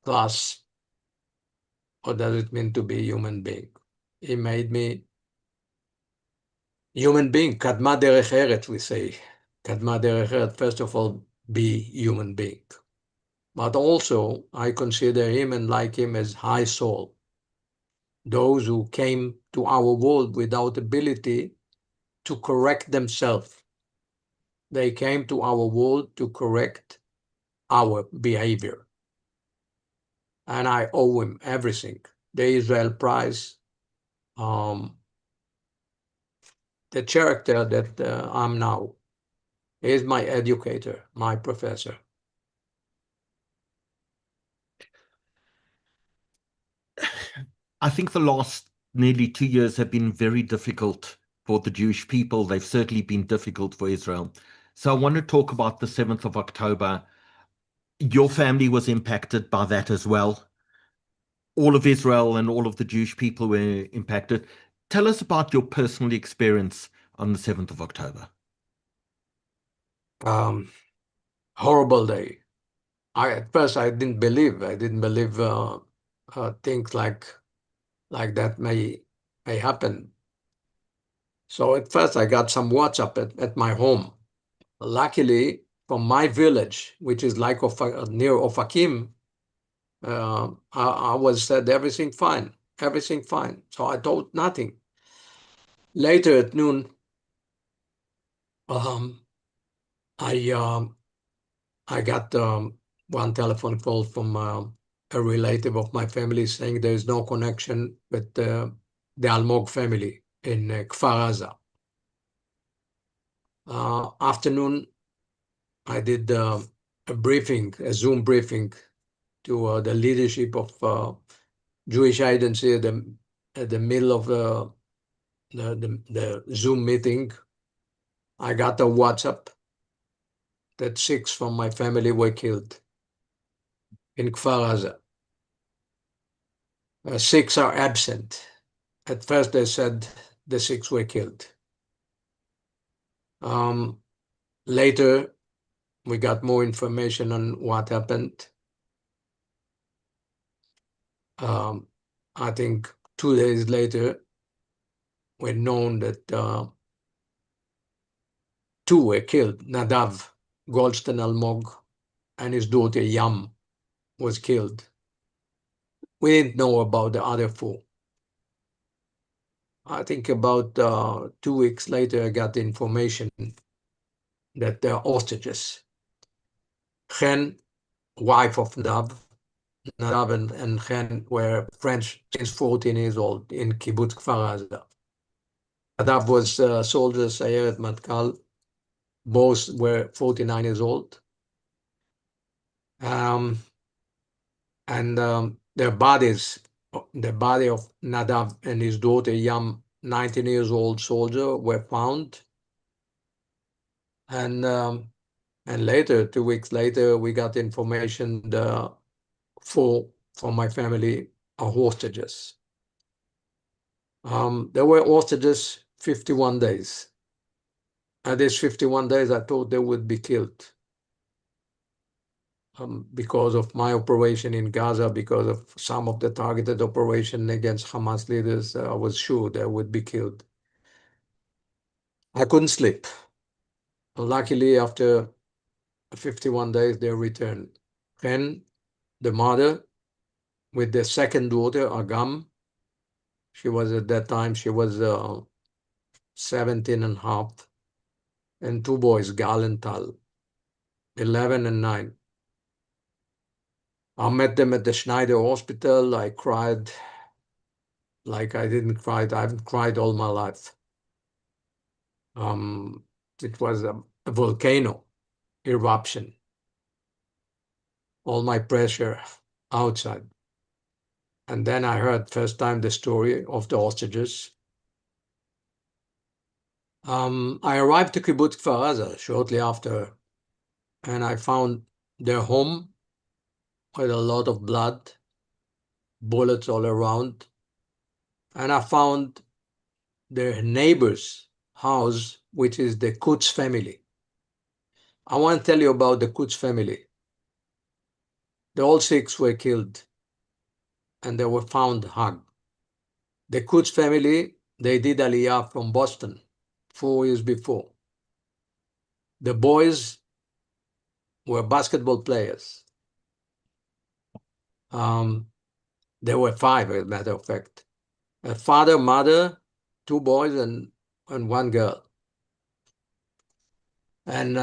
class. What does it mean to be a human being? He made me human being. Kadma derech eretz, we say. Kadma derech eretz, first of all, be human being. But also, I consider him and like him as high soul. Those who came to our world without ability to correct themselves. They came to our world to correct our behavior. And I owe him everything. The Israel Prize, the character that I'm now, is my educator, my professor. I think the last nearly 2 years have been very difficult for the Jewish people. They've certainly been difficult for Israel. So I want to talk about the 7th of October. Your family was impacted by that as well. All of Israel and all of the Jewish people were impacted. Tell us about your personal experience on the 7th of October. Horrible day. At first I didn't believe. Things like that may happen. So at first I got some WhatsApp at my home. Luckily, from my village, which is like near Ofakim, I was said everything fine, everything fine. So I told nothing. Later at noon, um, I got one telephone call from a relative of my family saying there is no connection with the Almog family in Kfar Aza. Afternoon, I did a Zoom briefing to the leadership of Jewish agency at the middle of the Zoom meeting. I got a WhatsApp that 6 from my family were killed in Kfar Aza. 6 are absent. At first they said the 6 were killed. Later, we got more information on what happened. I think 2 days later, we known that 2 were killed. Nadav Goldstein Almog and his daughter Yam was killed. We didn't know about the other 4. I think about 2 weeks later, I got information that they're hostages. Chen, wife of Nadav and Chen were friends since 14 years old in Kibbutz Kfar Aza. Nadav was soldier Sayeret Matkal. Both were 49 years old. Their bodies, the body of Nadav and his daughter Yam, 19 years old soldier, were found. And later, 2 weeks later, we got information the 4 from my family are hostages. There were hostages 51 days. At these 51 days, I thought they would be killed. Because of my operation in Gaza, because of some of the targeted operation against Hamas leaders, I was sure they would be killed. I couldn't sleep. Luckily, after 51 days, they returned. Then the mother with the second daughter, Agam, she was at that time, she was 17 and a half, and two boys, Gal and Tal, 11 and 9. I met them at the Schneider Hospital. I cried like I didn't cry. I haven't cried all my life. It was a volcano eruption. All my pressure outside. And then I heard first time the story of the hostages. I arrived to Kibbutz Kfar Aza shortly after, and I found their home with a lot of blood, bullets all around. And I found their neighbor's house, which is the Kutz family. I want to tell you about the Kutz family. The all 6 were killed, and they were found hung. The Kutz family, they did Aliyah from Boston 4 years before. The boys were basketball players. There were 5, as a matter of fact. A father, mother, 2 boys, and 1 girl. And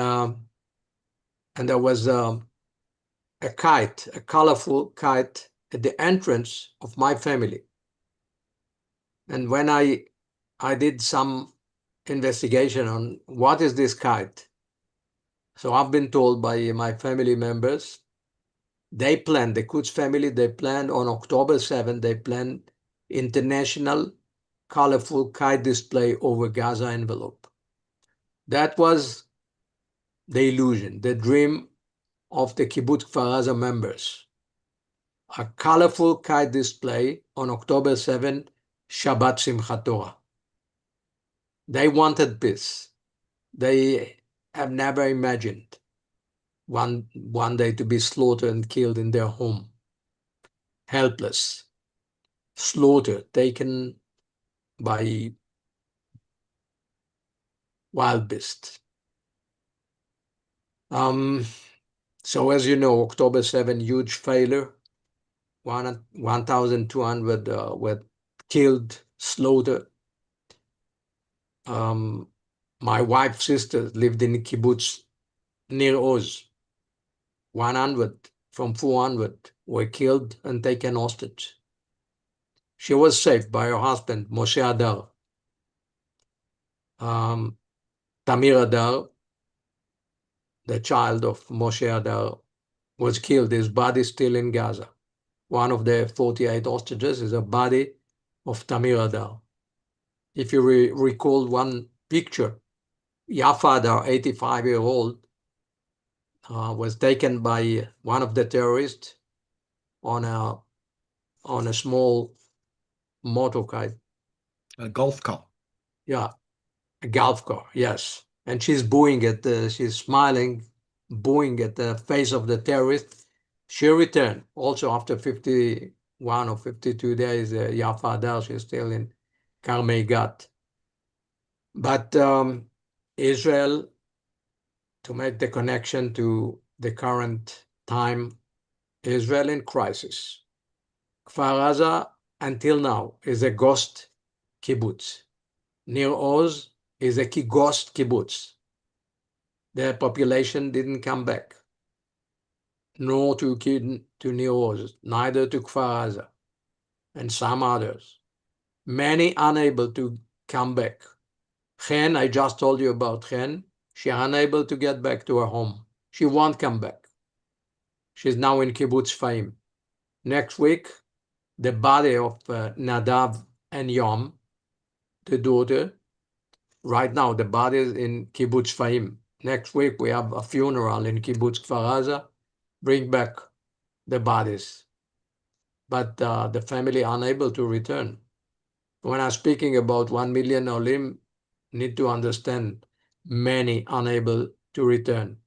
there was a kite, a colorful kite, at the entrance of my family. And when I did some investigation on what is this kite, so I've been told by my family members, they planned, the Kutz family, they planned on October 7th, they planned international colorful kite display over Gaza envelope. That was the illusion, the dream of the Kibbutz Kfar Aza members. A colorful kite display on October 7th, Shabbat Simchat Torah. They wanted peace. They have never imagined one day to be slaughtered and killed in their home. Helpless, slaughtered, taken by wild beasts. So as you know, October 7, huge failure. 1,200 were killed, slaughtered. My wife's sister lived in kibbutz near Oz. 100 from 400 were killed and taken hostage. She was saved by her husband, Moshe Adar. Tamir Adar, the child of Moshe Adar, was killed. His body is still in Gaza. One of the 48 hostages is a body of Tamir Adar. If you recall one picture, Yafa Adar, 85-year-old, was taken by one of the terrorists on a small motorcade. A golf car. Yeah, a golf car, yes. And she's booing at she's smiling, booing at the face of the terrorist. She returned also after 51 or 52 days. Yafa Adar, she's still in Karmei Gat. But Israel, to make the connection to the current time, Israel in crisis. Kfar Aza, until now, is a ghost kibbutz. Nir Oz is a ghost kibbutz. The population didn't come back, nor to Nir Oz, neither to Kfar Aza, and some others. Many unable to come back. Chen, I just told you about Chen. She's unable to get back to her home. She won't come back. She's now in Kibbutz Faim. Next week, the body of Nadav and Yom, the daughter, right now the body is in Kibbutz Faim. Next week, we have a funeral in Kibbutz Kfar Aza. Bring back the bodies. But the family unable to return. When I'm speaking about 1 million Olim, need to understand many unable to return,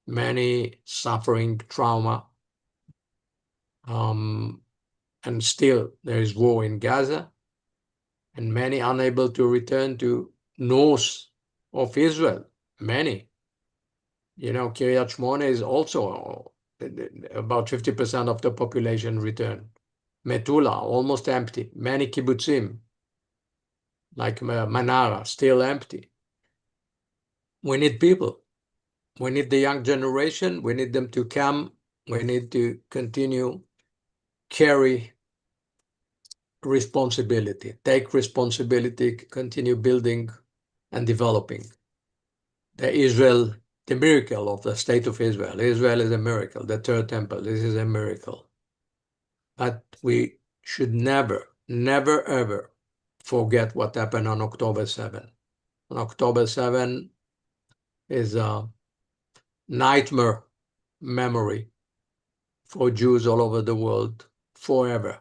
many suffering trauma, and still there is war in Gaza, and many unable to return to north of Israel, many. You know, Kiryat Shmona is also about 50% of the population return. Metula, almost empty. Many kibbutzim. like Manara, still empty. We need people. We need the young generation. We need them to come. We need to continue carry responsibility, take responsibility, continue building and developing. The miracle of the state of Israel. Israel is a miracle. The third temple, this is a miracle. But we should never, never, ever forget what happened on October 7. On October 7 is a nightmare memory for Jews all over the world forever.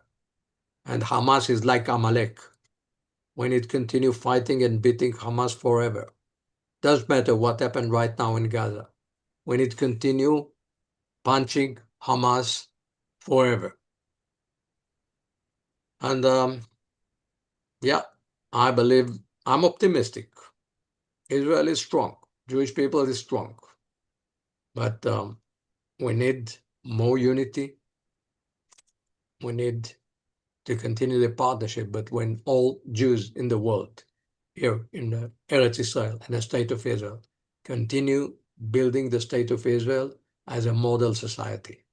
And Hamas is like Amalek. We need to continue fighting and beating Hamas forever. Doesn't matter what happened right now in Gaza. We need to continue punching Hamas forever. And yeah, I believe, I'm optimistic. Israel is strong. Jewish people is strong. But we need more unity. We need to continue the partnership between all Jews in the world, here in the Eretz Israel and the state of Israel, continue building the state of Israel as a model society.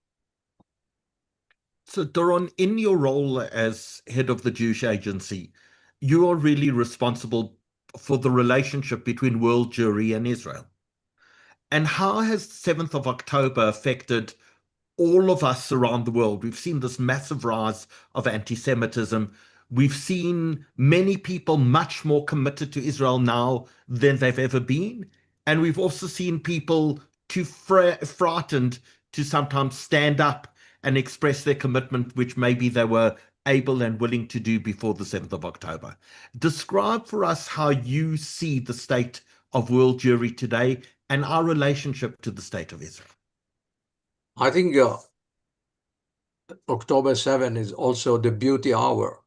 So, Doron, in your role as head of the Jewish Agency, you are really responsible for the relationship between world Jewry and Israel. And how has 7th of October affected all of us around the world? We've seen this massive rise of anti-Semitism. We've seen many people much more committed to Israel now than they've ever been. And we've also seen people too frightened to sometimes stand up and express their commitment, which maybe they were able and willing to do before the 7th of October. Describe for us how you see the state of world Jewry today and our relationship to the state of Israel. I think October 7 is also the beauty hour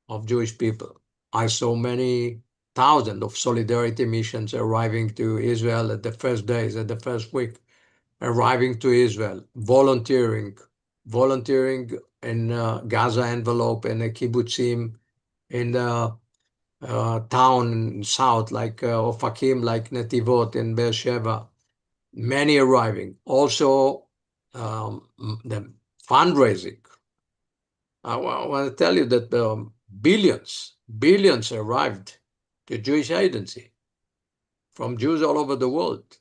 of Jewish people. I saw many thousands of solidarity missions arriving to Israel at the first days, at the first week, arriving to Israel, volunteering in Gaza envelope, in the kibbutzim, in the town in south, like Ofakim, like Netivot in Beersheba, many arriving. Also, the fundraising. I want to tell you that billions arrived to Jewish Agency from Jews all over the world.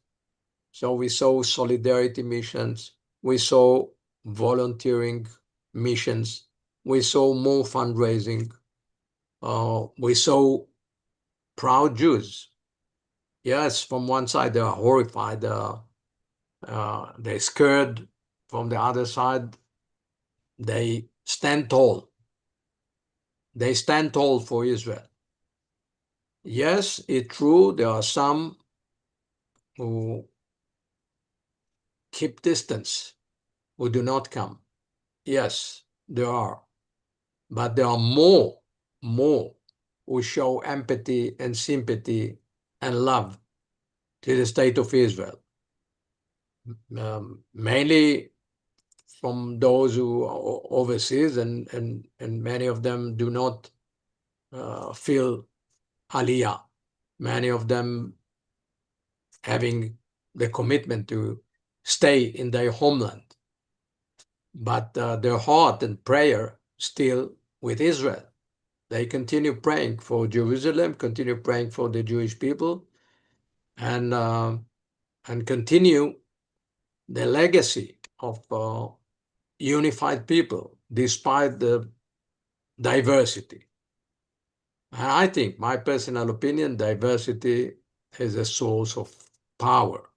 So we saw solidarity missions, we saw volunteering missions, we saw more fundraising, we saw proud Jews. Yes, from one side they are horrified, they're scared. From the other side, they stand tall. They stand tall for Israel. Yes, it's true, there are some who keep distance, who do not come. Yes, there are. But there are more who show empathy and sympathy and love to the state of Israel. Mainly from those who are overseas, and many of them do not feel Aliyah. Many of them having the commitment to stay in their homeland. But their heart and prayer still with Israel. They continue praying for Jerusalem, continue praying for the Jewish people, and continue the legacy of unified people despite the diversity. And I think, my personal opinion, diversity is a source of power.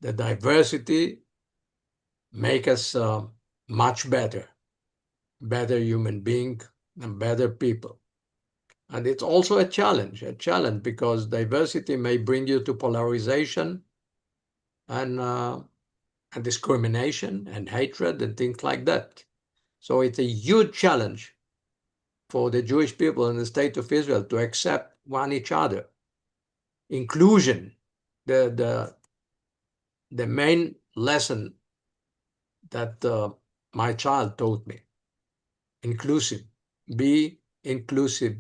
The diversity makes us much better human being and better people. And it's also a challenge because diversity may bring you to polarization and discrimination and hatred and things like that. So it's a huge challenge for the Jewish people in the state of Israel to accept one each other. Inclusion, the main lesson that my child taught me. Inclusive, be inclusive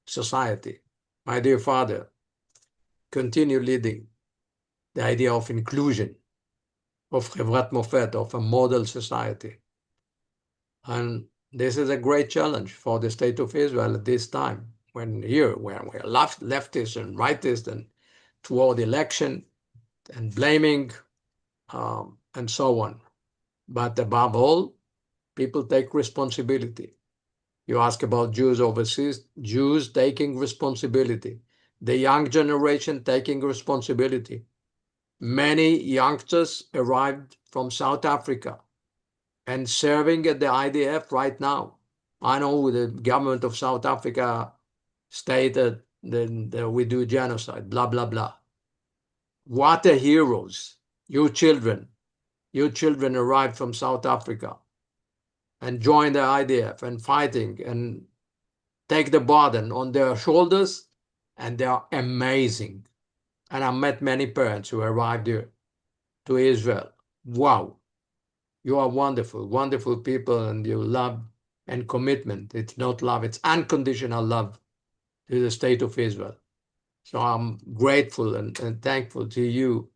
society. my dear father, continue leading the idea of inclusion, of Chevrat Mofet, of a model society. And this is a great challenge for the state of Israel at this time, when here, where we're leftists and rightists and toward election and blaming and so on. But above all, people take responsibility. You ask about Jews overseas, Jews taking responsibility. The young generation taking responsibility. Many youngsters arrived from South Africa and serving at the IDF right now. I know the government of South Africa stated that we do genocide, blah, blah, blah. What a heroes. Your children arrived from South Africa and joined the IDF and fighting and take the burden on their shoulders, and they are amazing. And I met many parents who arrived here to Israel. Wow, you are wonderful, wonderful people, and your love and commitment. It's not love, it's unconditional love to the state of Israel. So I'm grateful and thankful to you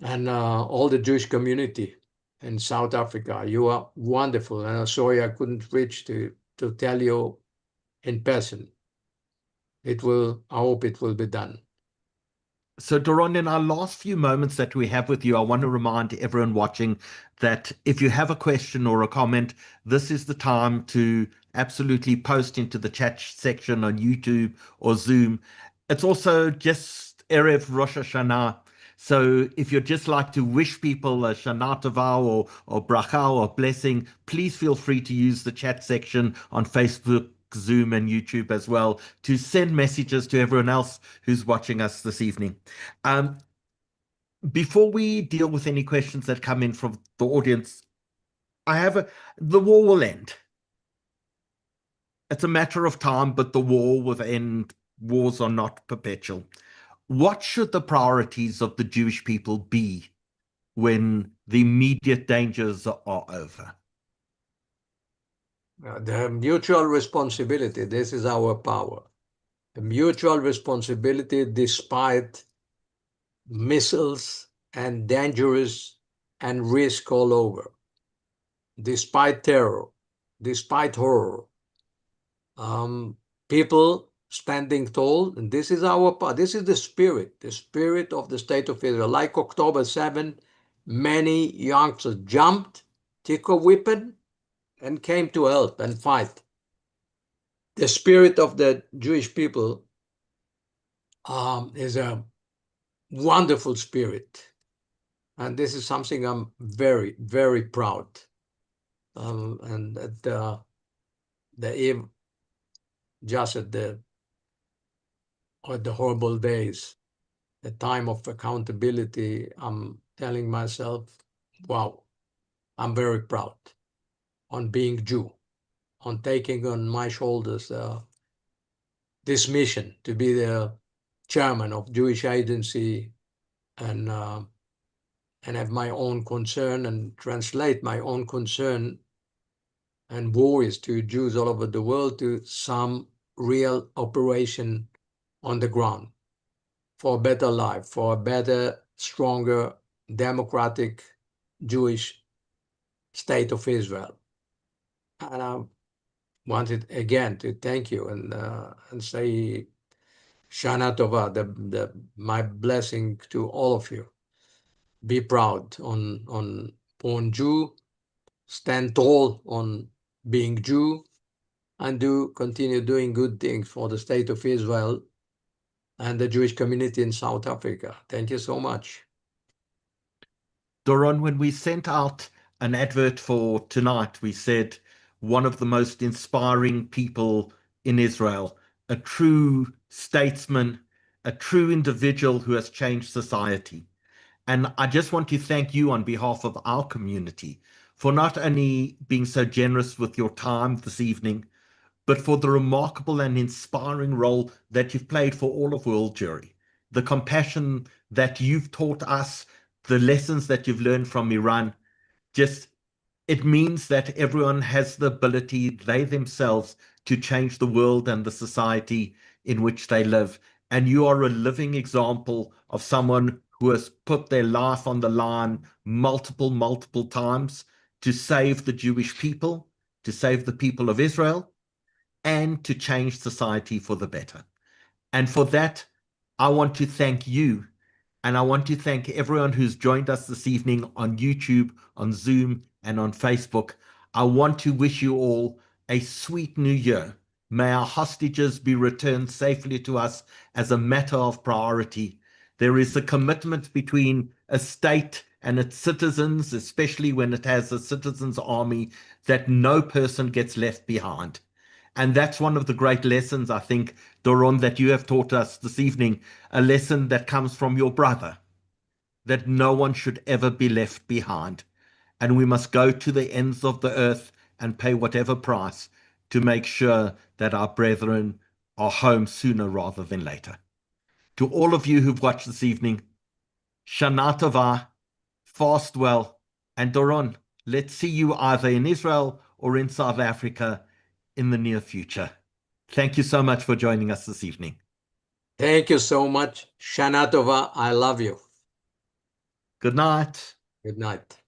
and all the Jewish community in South Africa. You are wonderful, and I'm sorry I couldn't reach to tell you in person. I hope it will be done. So, Doron, in our last few moments that we have with you, I want to remind everyone watching that if you have a question or a comment, this is the time to absolutely post into the chat section on YouTube or Zoom. It's also just Erev Rosh Hashanah. So if you'd just like to wish people a Shana Tova or bracha or blessing, please feel free to use the chat section on Facebook, Zoom, and YouTube as well to send messages to everyone else who's watching us this evening. Before we deal with any questions that come in from the audience, the war will end. It's a matter of time, but the war will end. Wars are not perpetual. What should the priorities of the Jewish people be when the immediate dangers are over? The mutual responsibility, this is our power. The mutual responsibility despite missiles and dangerous and risk all over, despite terror, despite horror. People standing tall, and this is our part. This is the spirit of the state of Israel. Like October 7, many youngsters jumped, took a weapon, and came to help and fight. The spirit of the Jewish people is a wonderful spirit. And this is something I'm very, very proud. And at just at the horrible days, the time of accountability, I'm telling myself, wow, I'm very proud on being Jew, on taking on my shoulders this mission to be the chairman of Jewish agency and have my own concern and translate my own concern and worries to Jews all over the world to some real operation on the ground for a better life, for a better, stronger, democratic Jewish state of Israel. And I wanted again to thank you and say Shana Tova, my blessing to all of you. Be proud on born Jew, stand tall on being Jew, and continue doing good things for the state of Israel and the Jewish community in South Africa. Thank you so much. Doron, when we sent out an advert for tonight, we said one of the most inspiring people in Israel, a true statesman, a true individual who has changed society. And I just want to thank you on behalf of our community for not only being so generous with your time this evening, but for the remarkable and inspiring role that you've played for all of world Jewry, the compassion that you've taught us, the lessons that you've learned from Iran. Just, it means that everyone has the ability, they themselves, to change the world and the society in which they live. And you are a living example of someone who has put their life on the line multiple times to save the Jewish people, to save the people of Israel, and to change society for the better. And for that, I want to thank you. And I want to thank everyone who's joined us this evening on YouTube, on Zoom, and on Facebook. I want to wish you all a sweet new year. May our hostages be returned safely to us as a matter of priority. There is a commitment between a state and its citizens, especially when it has a citizens' army, that no person gets left behind. And that's one of the great lessons, I think, Doron, that you have taught us this evening, a lesson that comes from your brother, that no one should ever be left behind. And we must go to the ends of the earth and pay whatever price to make sure that our brethren are home sooner rather than later. To all of you who've watched this evening, Shana Tova, fast well, and Doron, let's see you either in Israel or in South Africa in the near future. Thank you so much for joining us this evening. Thank you so much. Shana Tova, I love you. Good night. Good night.